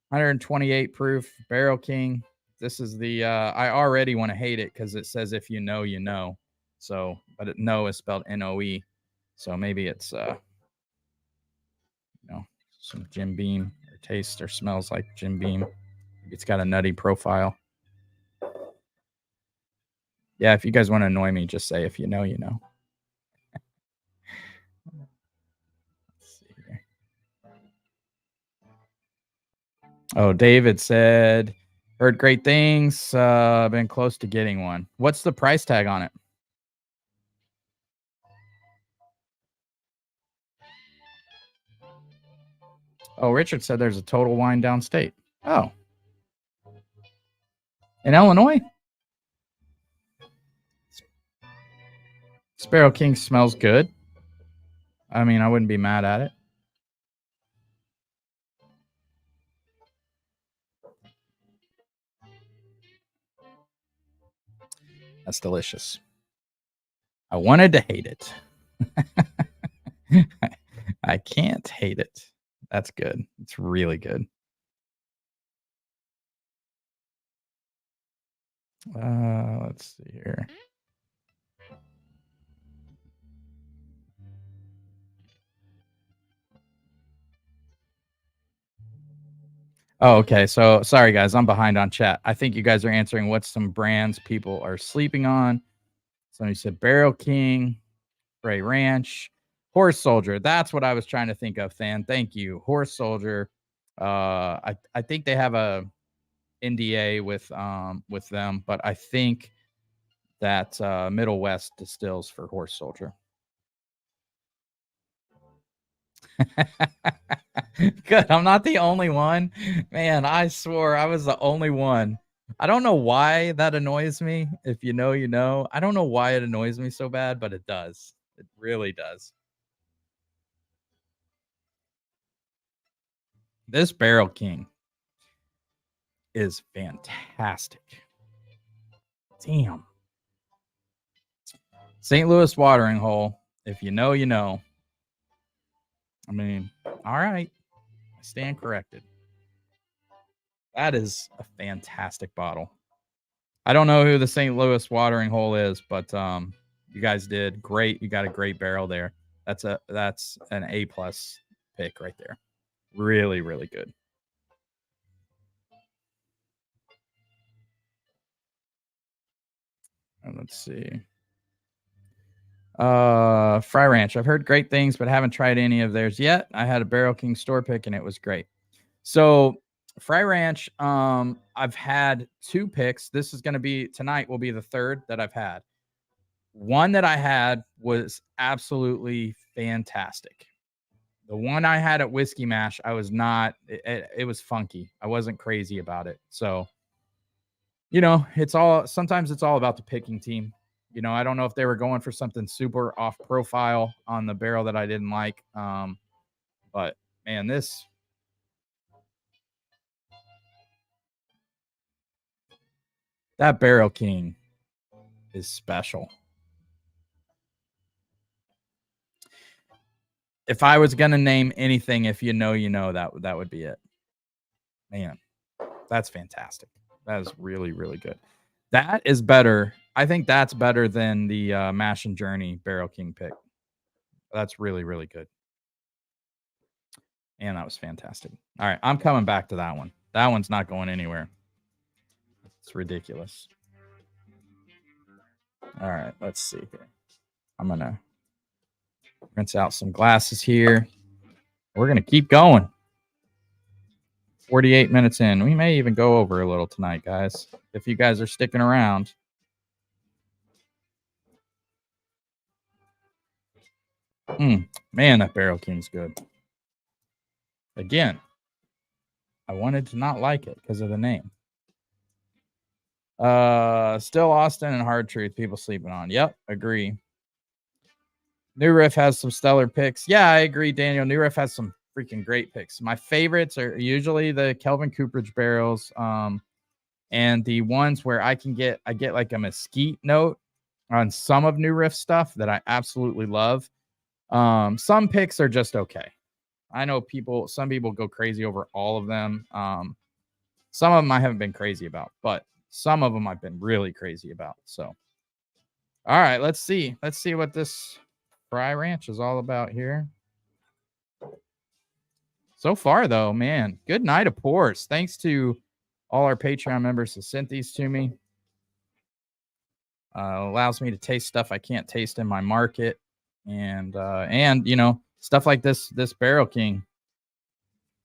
128 proof Barrel King. This is the I already want to hate it because it says if you know, you know. So, but no is spelled N-O-E. So maybe it's some Jim Beam or tastes or smells like Jim Beam. Maybe it's got a nutty profile. Yeah, if you guys want to annoy me, just say if you know, you know. Let's see here. Oh, David said, heard great things. Been close to getting one. What's the price tag on it? Oh, Richard said there's a Total Wine downstate. Oh. In Illinois? Sparrow King smells good. I mean, I wouldn't be mad at it. That's delicious. I wanted to hate it. I can't hate it. That's good. It's really good. Let's see here. Oh, okay. So sorry, guys. I'm behind on chat. I think you guys are answering what's some brands people are sleeping on. Somebody said Barrel King, Bray Ranch, Horse Soldier. That's what I was trying to think of, Than. Thank you. Horse Soldier. I think they have a NDA with them, but I think that Middle West distills for Horse Soldier. Good. I'm not the only one. Man, I swore I was the only one. I don't know why that annoys me. If you know, you know. I don't know why it annoys me so bad, but it does. It really does. This Barrel King is fantastic. Damn. St. Louis watering hole. If you know, you know. I mean, all right. I stand corrected. That is a fantastic bottle. I don't know who the St. Louis watering hole is, but you guys did great. You got a great barrel there. That's an A+ pick right there. Really, really good. And let's see. Fry Ranch. I've heard great things, but haven't tried any of theirs yet. I had a Barrel King store pick and it was great. So Fry Ranch, I've had 2 picks. This is going to be tonight will be the 3rd that I've had. One that I had was absolutely fantastic. The one I had at Whiskey Mash, I was not. It was funky. I wasn't crazy about it. So, sometimes it's all about the picking team. I don't know if they were going for something super off profile on the barrel that I didn't like. But man, that Barrel King is special. If I was gonna name anything, if you know, that would be it. Man, that's fantastic. That is really, really good. That is better. I think that's better than the Mash and Journey Barrel King pick. That's really, really good. And that was fantastic. All right, I'm coming back to that one. That one's not going anywhere. It's ridiculous. All right, let's see here. I'm going to rinse out some glasses here. We're going to keep going. 48 minutes in. We may even go over a little tonight, guys, if you guys are sticking around. Man, that Barrel King's good. Again, I wanted to not like it because of the name. Still Austin and Hard Truth, people sleeping on. Yep, agree. New Riff has some stellar picks. Yeah, I agree, Daniel. New Riff has some freaking great picks. My favorites are usually the Kelvin Cooperage barrels, and the ones where I get like a mesquite note on some of New Riff stuff that I absolutely love. Some picks are just okay. I know some people go crazy over all of them. Some of them I haven't been crazy about, but some of them I've been really crazy about. So, all right, let's see. Let's see what this Fry Ranch is all about here. So far, though, man, good night of pours. Thanks to all our Patreon members who sent these to me. Allows me to taste stuff I can't taste in my market, and stuff like this Barrel King.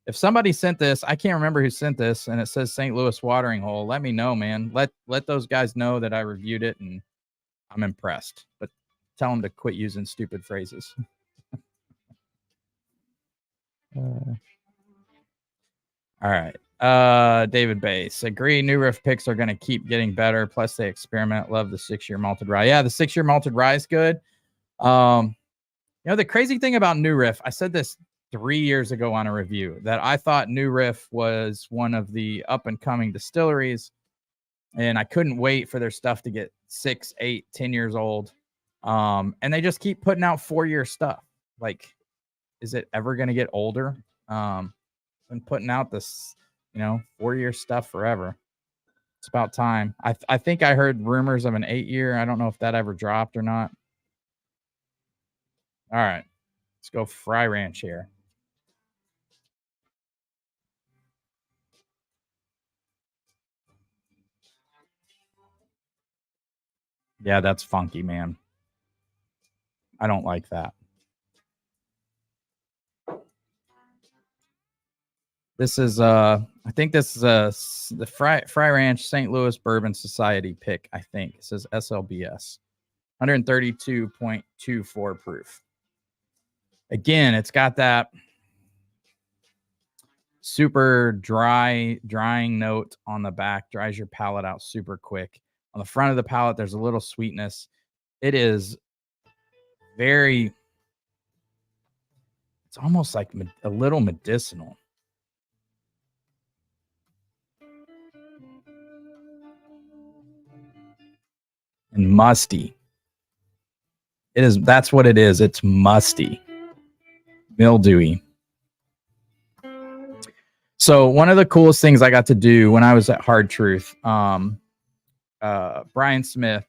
If somebody sent this, I can't remember who sent this, and it says St. Louis watering hole. Let me know, man. Let those guys know that I reviewed it and I'm impressed. But tell them to quit using stupid phrases. All right. David Bass. Agree. New riff picks are going to keep getting better. Plus, they experiment. Love the 6-year malted rye. Yeah, the 6-year malted rye is good. The crazy thing about New Riff, I said this 3 years ago on a review, that I thought New Riff was one of the up and coming distilleries, and I couldn't wait for their stuff to get 6, 8, 10 years old. And they just keep putting out 4-year stuff. Like, is it ever going to get older? Been putting out this, 4-year stuff forever. It's about time. I think I heard rumors of an 8-year. I don't know if that ever dropped or not. All right, let's go Fry Ranch here. Yeah, that's funky, man. I don't like that. This is I think this is the Fry Ranch St. Louis Bourbon Society pick, I think. It says SLBS. 132.24 proof. Again, it's got that super drying note on the back, dries your palate out super quick. On the front of the palate, there's a little sweetness. It is very, it's almost like a little medicinal. And musty. That's what it is. It's musty. Mildewy. So one of the coolest things I got to do when I was at Hard Truth, Brian Smith,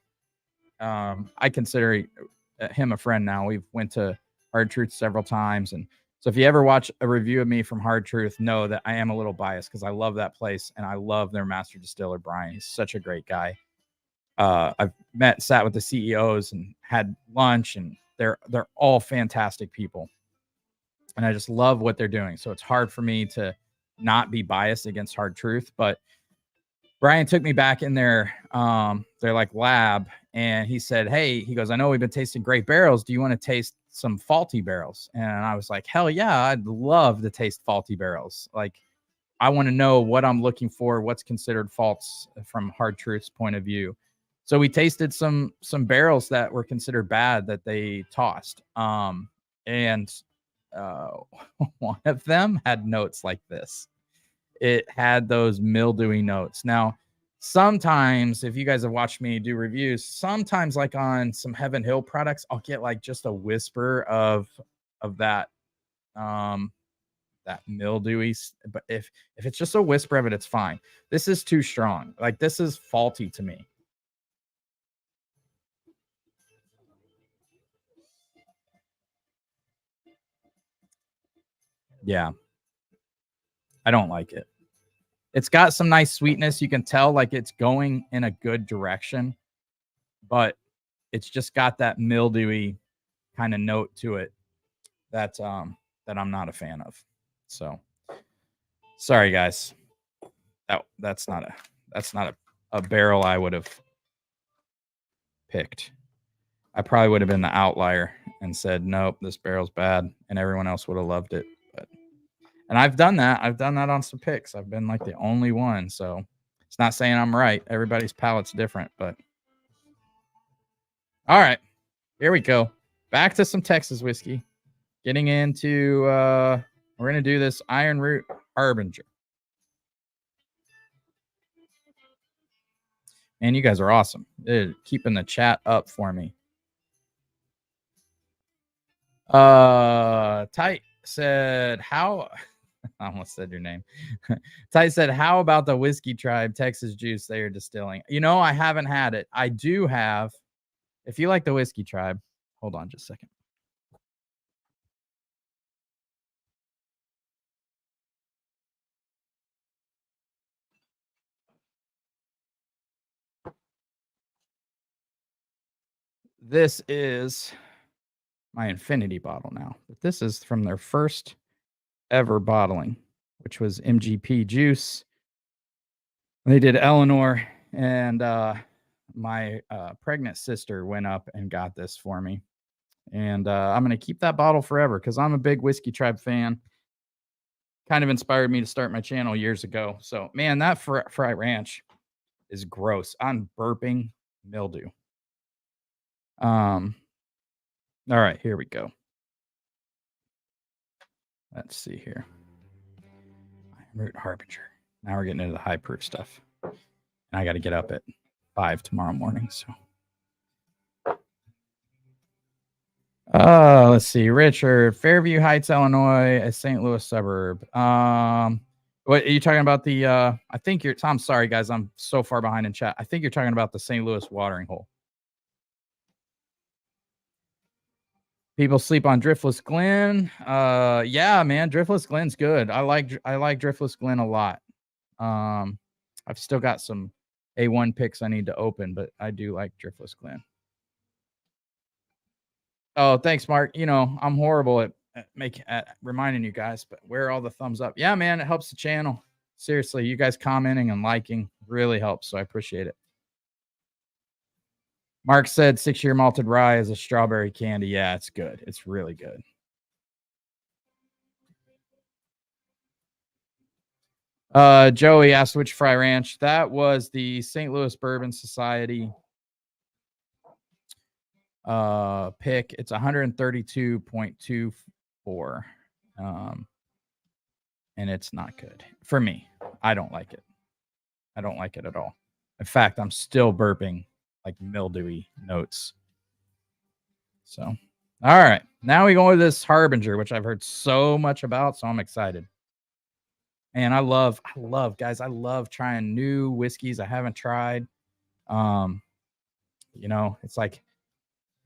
I consider him a friend now. We've went to Hard Truth several times. And so if you ever watch a review of me from Hard Truth, know that I am a little biased because I love that place and I love their master distiller, Brian. He's such a great guy. I've sat with the CEOs and had lunch, and they're all fantastic people. And I just love what they're doing. So it's hard for me to not be biased against Hard Truth. But Brian took me back in their like lab, and he said, hey, he goes, I know we've been tasting great barrels. Do you want to taste some faulty barrels? And I was like, hell yeah, I'd love to taste faulty barrels. Like, I want to know what I'm looking for, what's considered faults from Hard Truth's point of view. So we tasted some barrels that were considered bad that they tossed. And one of them had notes like this. It had those mildewy notes. Now, sometimes if you guys have watched me do reviews, sometimes like on some Heaven Hill products, I'll get like just a whisper of that that mildewy. But if it's just a whisper of it, it's fine. This is too strong. Like, this is faulty to me. Yeah, I don't like it. It's got some nice sweetness. You can tell like it's going in a good direction, but it's just got that mildewy kind of note to it that I'm not a fan of. So sorry guys. That's not a barrel I would have picked. I probably would have been the outlier and said, nope, this barrel's bad, and everyone else would have loved it. And I've done that. I've done that on some picks. I've been like the only one. So it's not saying I'm right. Everybody's palate's different, but all right. Here we go. Back to some Texas whiskey. Getting into we're gonna do this Iron Root Harbinger. Man, you guys are awesome. They're keeping the chat up for me. Tight said, how I almost said your name. Ty said, how about the Whiskey Tribe Texas juice they are distilling? I haven't had it. I do have. If you like the Whiskey Tribe, hold on just a second. This is my infinity bottle now. But this is from their first ever bottling, which was MGP juice. They did Eleanor, and my pregnant sister went up and got this for me. And I'm going to keep that bottle forever because I'm a big Whiskey Tribe fan. kind of inspired me to start my channel years ago. So, man, that fry ranch is gross. I'm burping mildew. Um, all right, here we go. Let's see here. Root Harbinger. Now we're getting into the high proof stuff. And I got to get up at 5 tomorrow morning. So, let's see. Richard, Fairview Heights, Illinois, a St. Louis suburb. What are you talking about? The I think you're. I'm sorry, guys. I'm so far behind in chat. I think you're talking about the St. Louis watering hole. People sleep on Driftless Glen. Yeah, man, Driftless Glen's good. I like Driftless Glen a lot. I've still got some A1 picks I need to open, but I do like Driftless Glen. Oh, thanks, Mark. You know, I'm horrible at reminding you guys, but where are all the thumbs up? Yeah, man, it helps the channel. Seriously, you guys commenting and liking really helps, so I appreciate it. Mark said 6-year malted rye is a strawberry candy. Yeah, it's good. It's really good. Joey asked which fry ranch. That was the St. Louis Bourbon Society pick. It's 132.24. And it's not good for me. I don't like it. I don't like it at all. In fact, I'm still burping like mildewy notes. So, all right. Now we go with this Harbinger, which I've heard so much about, so I'm excited. And I love, guys, I love trying new whiskeys I haven't tried. You know, it's like,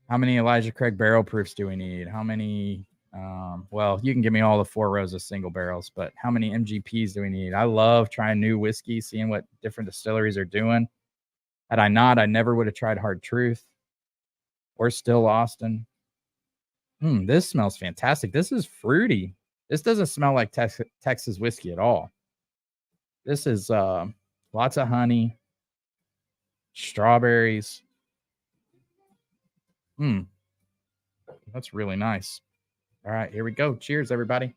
how many Elijah Craig barrel proofs do we need? How many, well, you can give me all the 4 rows of single barrels, but how many MGPs do we need? I love trying new whiskey, seeing what different distilleries are doing. Had I not, I never would have tried Hard Truth or Still Austin. This smells fantastic. This is fruity. This doesn't smell like Texas whiskey at all. This is lots of honey, strawberries. That's really nice. All right, here we go. Cheers, everybody.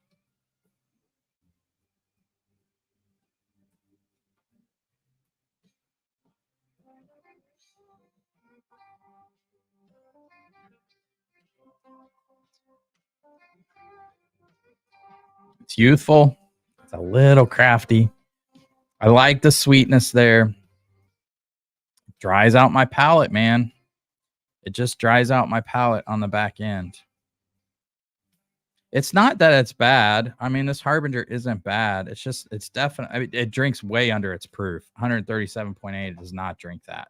It's youthful. It's a little crafty. I like the sweetness there. It dries out my palate, man. It just dries out my palate on the back end. It's not that it's bad. I mean, this Harbinger isn't bad. It's just, it's definitely, I mean, it drinks way under its proof. 137.8 does not drink that.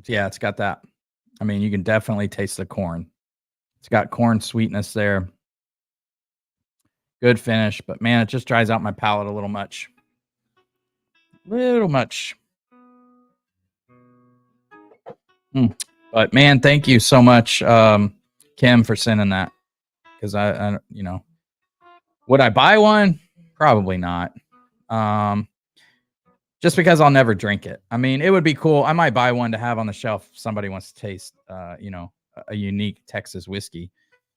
Yeah, it's got that. I mean, you can definitely taste the corn. It's got corn sweetness there. Good finish, but man, it just dries out my palate a little much. Little much. But man, thank you so much, Kim, for sending that. Because I, you know, would I buy one? Probably not. Just because I'll never drink it. I mean, it would be cool. I might buy one to have on the shelf if somebody wants to taste, you know, a unique Texas whiskey.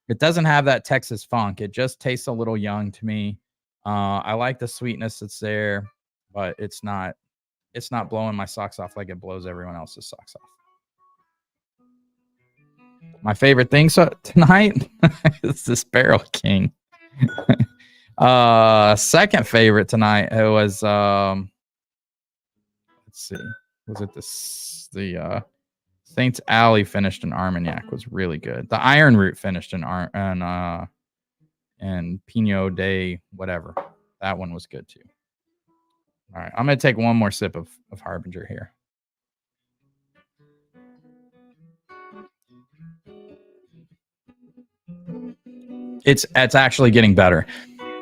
It doesn't have that Texas funk. It just tastes a little young to me. I like the sweetness that's there, but it's not blowing my socks off like it blows everyone else's socks off. My favorite thing tonight is this Barrel King. Second favorite tonight, it was let's see, was it the Saints Alley finished in Armagnac was really good. The Iron Root finished in and Pinot Day whatever, that one was good too. All right, I'm gonna take one more sip of Harbinger here. It's actually getting better.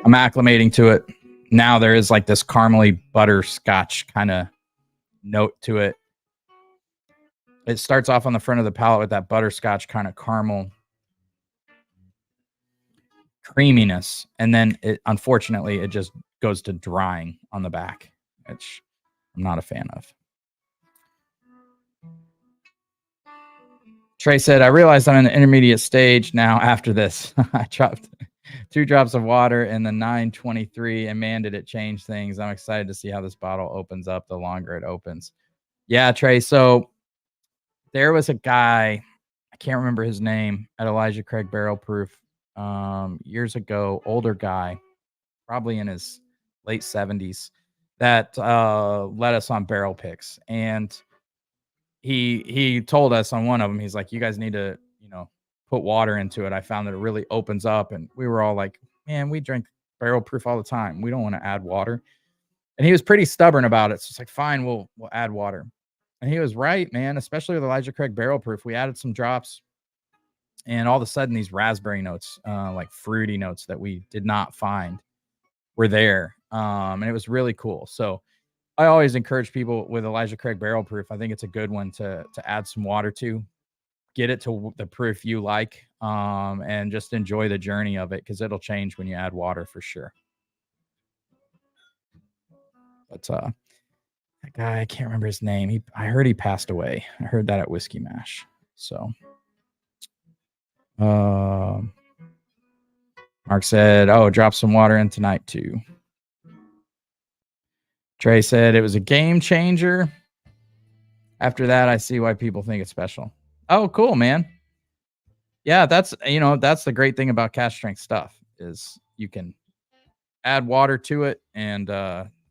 I'm acclimating to it. Now there is like this caramely butterscotch kind of note to it. It starts off on the front of the palate with that butterscotch kind of caramel creaminess. And then unfortunately, it just goes to drying on the back, which I'm not a fan of. Trey said, I realized I'm in the intermediate stage now after this. I dropped 2 drops of water in the 923, and man, did it change things. I'm excited to see how this bottle opens up the longer it opens. Yeah, Trey. So there was a guy, I can't remember his name, at Elijah Craig Barrel Proof years ago, older guy, probably in his late 70s, that led us on barrel picks. And he told us on one of them, he's like, you guys need to, put water into it. I found that it really opens up. And we were all like, man, we drink barrel proof all the time. We don't want to add water. And he was pretty stubborn about it. So it's like, fine, we'll add water. And he was right, man, especially with Elijah Craig Barrel Proof. We added some drops, and all of a sudden these raspberry notes, like fruity notes that we did not find, were there. And it was really cool. So I always encourage people with Elijah Craig Barrel Proof. I think it's a good one to add some water to, get it to the proof you like, and just enjoy the journey of it, because it'll change when you add water for sure. But that guy, I can't remember his name. I heard he passed away. I heard that at Whiskey Mash. So Mark said, oh, drop some water in tonight too. Trey said it was a game changer. After that, I see why people think it's special. Oh, cool, man. Yeah, that's the great thing about cask strength stuff, is you can add water to it and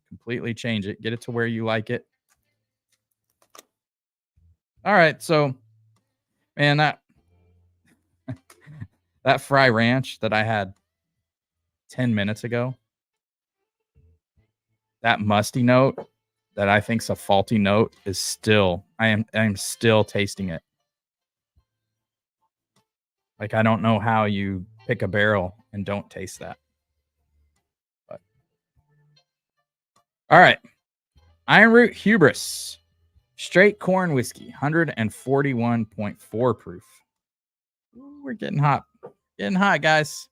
completely change it, get it to where you like it. All right, so man, that fry ranch that I had 10 minutes ago, that musty note that I think's a faulty note is still, I'm still tasting it. Like, I don't know how you pick a barrel and don't taste that. But all right. Iron Root Hubris. Straight corn whiskey, 141.4 proof. Ooh, we're getting hot. Getting hot, guys.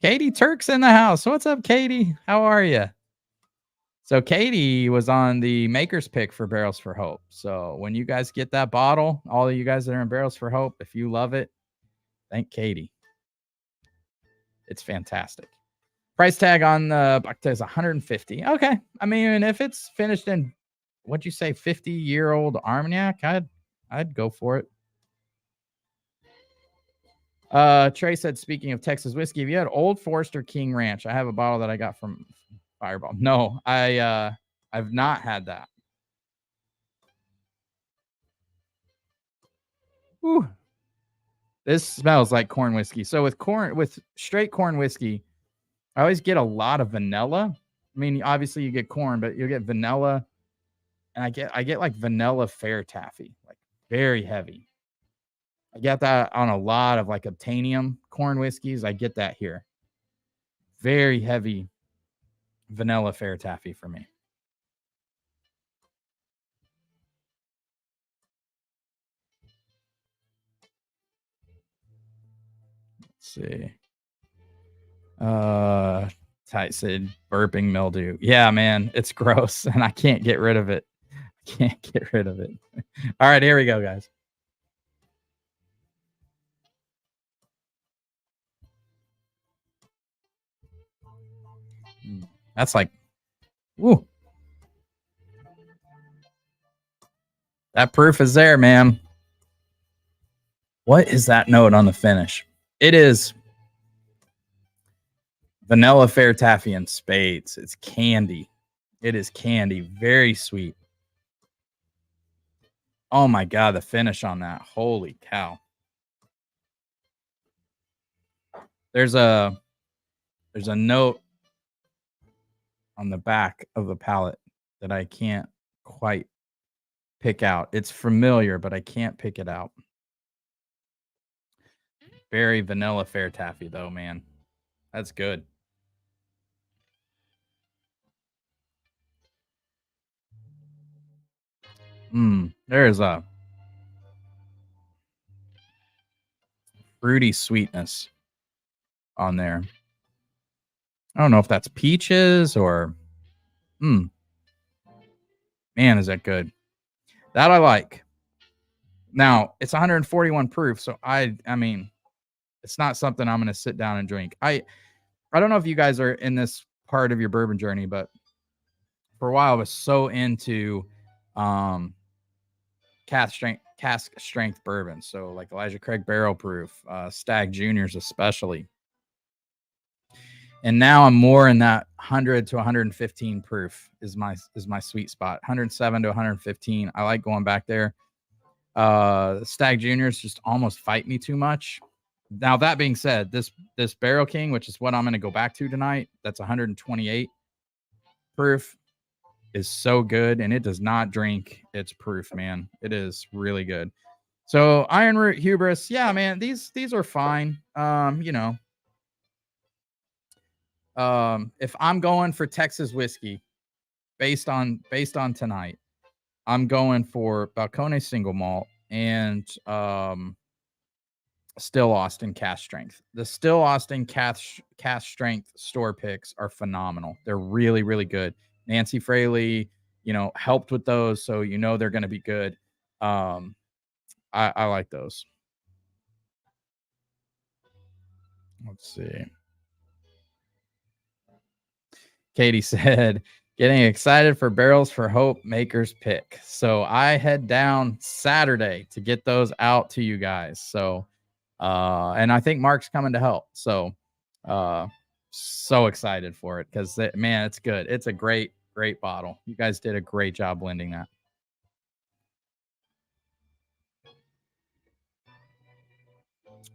Katie Turk's in the house. What's up, Katie? How are you? So Katie was on the maker's pick for Barrels for Hope. So when you guys get that bottle, all of you guys that are in Barrels for Hope, if you love it, thank Katie. It's fantastic. Price tag on the Bucktail is $150. Okay. I mean, if it's finished in, what'd you say, 50-year-old Armagnac, I'd go for it. Trey said, speaking of Texas whiskey, if you had Old Forester King Ranch, I have a bottle that I got from Fireball. No, I've not had that. Whew. This smells like corn whiskey. So with straight corn whiskey, I always get a lot of vanilla. I mean, obviously you get corn, but you'll get vanilla, and I get like vanilla fair taffy, like very heavy. I get that on a lot of like Obtainium corn whiskeys. I get that here. Very heavy vanilla fair taffy for me. Let's see. Ty said burping mildew. Yeah, man, it's gross, and I can't get rid of it. I can't get rid of it. All right, here we go, guys. That's like, woo. That proof is there, man. What is that note on the finish? It is vanilla fair taffy and spades. It's candy. It is candy. Very sweet. Oh my God, the finish on that. Holy cow. There's a note on the back of the palate that I can't quite pick out. It's familiar, but I can't pick it out. Very vanilla fair taffy though, man. That's good. There is a fruity sweetness on there. I don't know if that's peaches or Mm, man, is that good. That I like. Now, it's 141 proof, so I mean, it's not something I'm gonna sit down and drink. I don't know if you guys are in this part of your bourbon journey, but for a while I was so into um cask strength bourbon. So like Elijah Craig barrel proof, Stag Juniors especially. And now I'm more in that 100 to 115 proof is my sweet spot. 107 to 115. I like going back there. Stag Juniors just almost fight me too much. Now that being said, this Barrel King, which is what I'm going to go back to tonight, that's 128 proof, is so good, and it does not drink its proof, man. It is really good. So Iron Root Hubris, yeah, man, these are fine. If I'm going for Texas whiskey based on tonight, I'm going for Balcone single malt and Still Austin cast strength. The Still Austin cast strength store picks are phenomenal. They're really, really good. Nancy Fraley, helped with those, so they're going to be good. Um, I like those. Let's see. Katie said, getting excited for Barrels for Hope Makers pick. So I head down Saturday to get those out to you guys. So, and I think Mark's coming to help. So, so excited for it because, man, it's good. It's a great, great bottle. You guys did a great job blending that.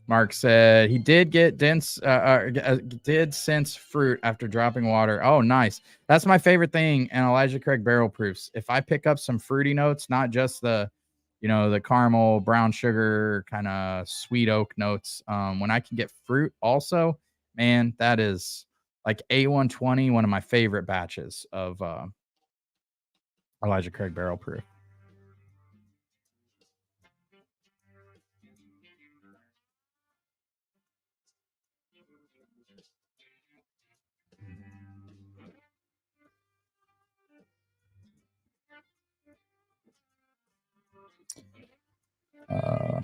Mark said he did get did sense fruit after dropping water. Oh, nice. That's my favorite thing in Elijah Craig barrel proofs. If I pick up some fruity notes, not just the caramel, brown sugar, kind of sweet oak notes. When I can get fruit also, man, that is like A120, one of my favorite batches of Elijah Craig barrel proof. Uh,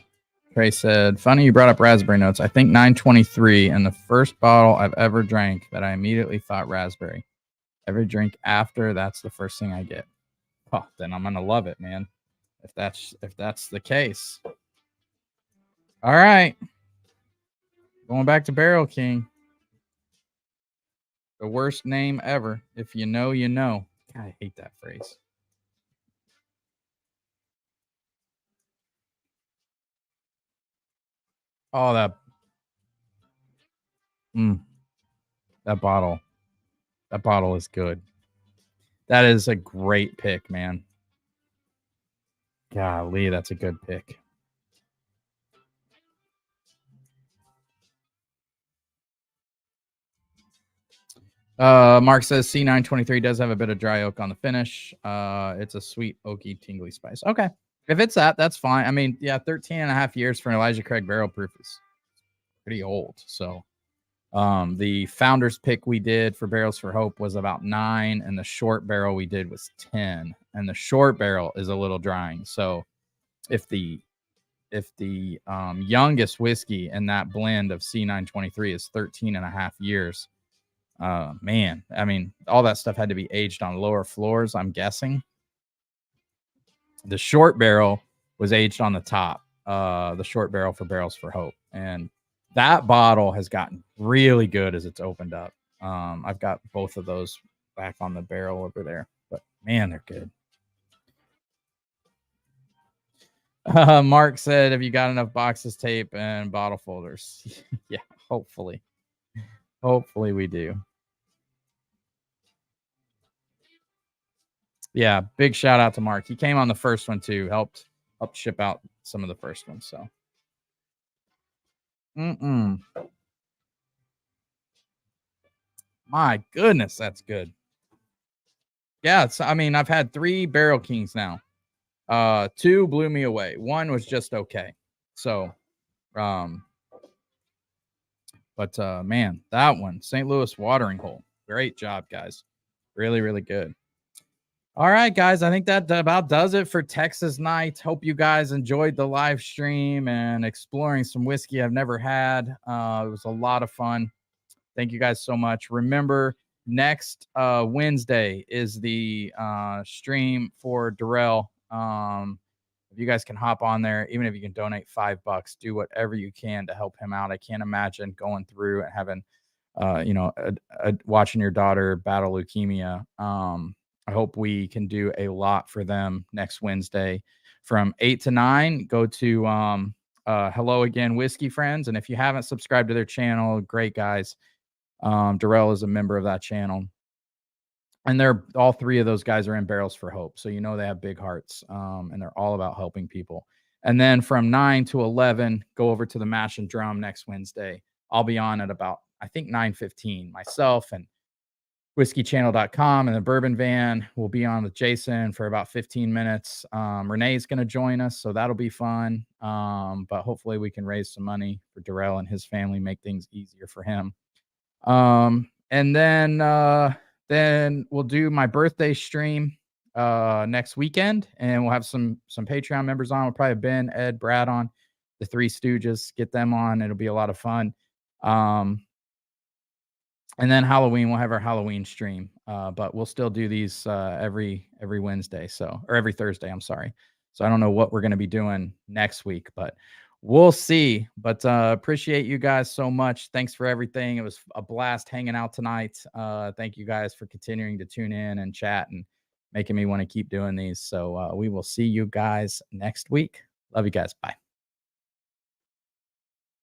Trey said, funny you brought up raspberry notes. I think 923 and the first bottle I've ever drank that I immediately thought raspberry. Every drink after, that's the first thing I get. Oh, then I'm gonna love it, man. If that's the case. All right. Going back to Barrel King. The worst name ever. If you know, you know. God, I hate that phrase. Oh, mm, that bottle. That bottle is good. That is a great pick, man. Golly, that's a good pick. Mark says C923 does have a bit of dry oak on the finish. It's a sweet, oaky, tingly spice. Okay. If it's that, that's fine. I mean, yeah, 13 and a half years for an Elijah Craig barrel proof is pretty old. So the founder's pick we did for Barrels for Hope was about 9, and the short barrel we did was 10. And the short barrel is a little drying. So if the youngest whiskey in that blend of C923 is 13 and a half years, man, I mean, all that stuff had to be aged on lower floors, I'm guessing. The short barrel was aged on the top, the short barrel for Barrels for Hope. And that bottle has gotten really good as it's opened up. I've got both of those back on the barrel over there, but man, they're good. Mark said, have you got enough boxes, tape, and bottle folders? Yeah, hopefully. Hopefully we do. Yeah, big shout out to Mark. He came on the first one too. Helped ship out some of the first ones. So, my goodness, that's good. Yeah, I mean, I've had 3 Barrel Kings now. 2 blew me away. 1 was just okay. So, um, but man, that one, St. Louis Watering Hole. Great job, guys. Really, really good. All right, guys. I think that about does it for Texas night. Hope you guys enjoyed the live stream and exploring some whiskey I've never had. It was a lot of fun. Thank you guys so much. Remember, next Wednesday is the stream for Darrell. If you guys can hop on there, even if you can donate $5, do whatever you can to help him out. I can't imagine going through and having, watching your daughter battle leukemia. I hope we can do a lot for them next Wednesday from 8 to 9. Go to Hello Again Whiskey Friends. And if you haven't subscribed to their channel, great guys. Darrell is a member of that channel. And they're all three of those guys are in Barrels for Hope. So you know they have big hearts. And they're all about helping people. And then from 9 to 11, go over to the Mash and Drum next Wednesday. I'll be on at about, I think, 9:15. Myself and whiskeychannel.com and the Bourbon Van will be on with Jason for about 15 minutes. Renee's going to join us, so that'll be fun. But hopefully we can raise some money for Darrell and his family, make things easier for him. And then we'll do my birthday stream next weekend, and we'll have some Patreon members on. We'll probably have Ben, Ed, Brad on, the Three Stooges, get them on. It'll be a lot of fun. And then Halloween, we'll have our Halloween stream. But we'll still do these every Wednesday, or every Thursday, I'm sorry. So I don't know what we're going to be doing next week, but we'll see. But appreciate you guys so much. Thanks for everything. It was a blast hanging out tonight. Thank you guys for continuing to tune in and chat and making me want to keep doing these. So we will see you guys next week. Love you guys. Bye.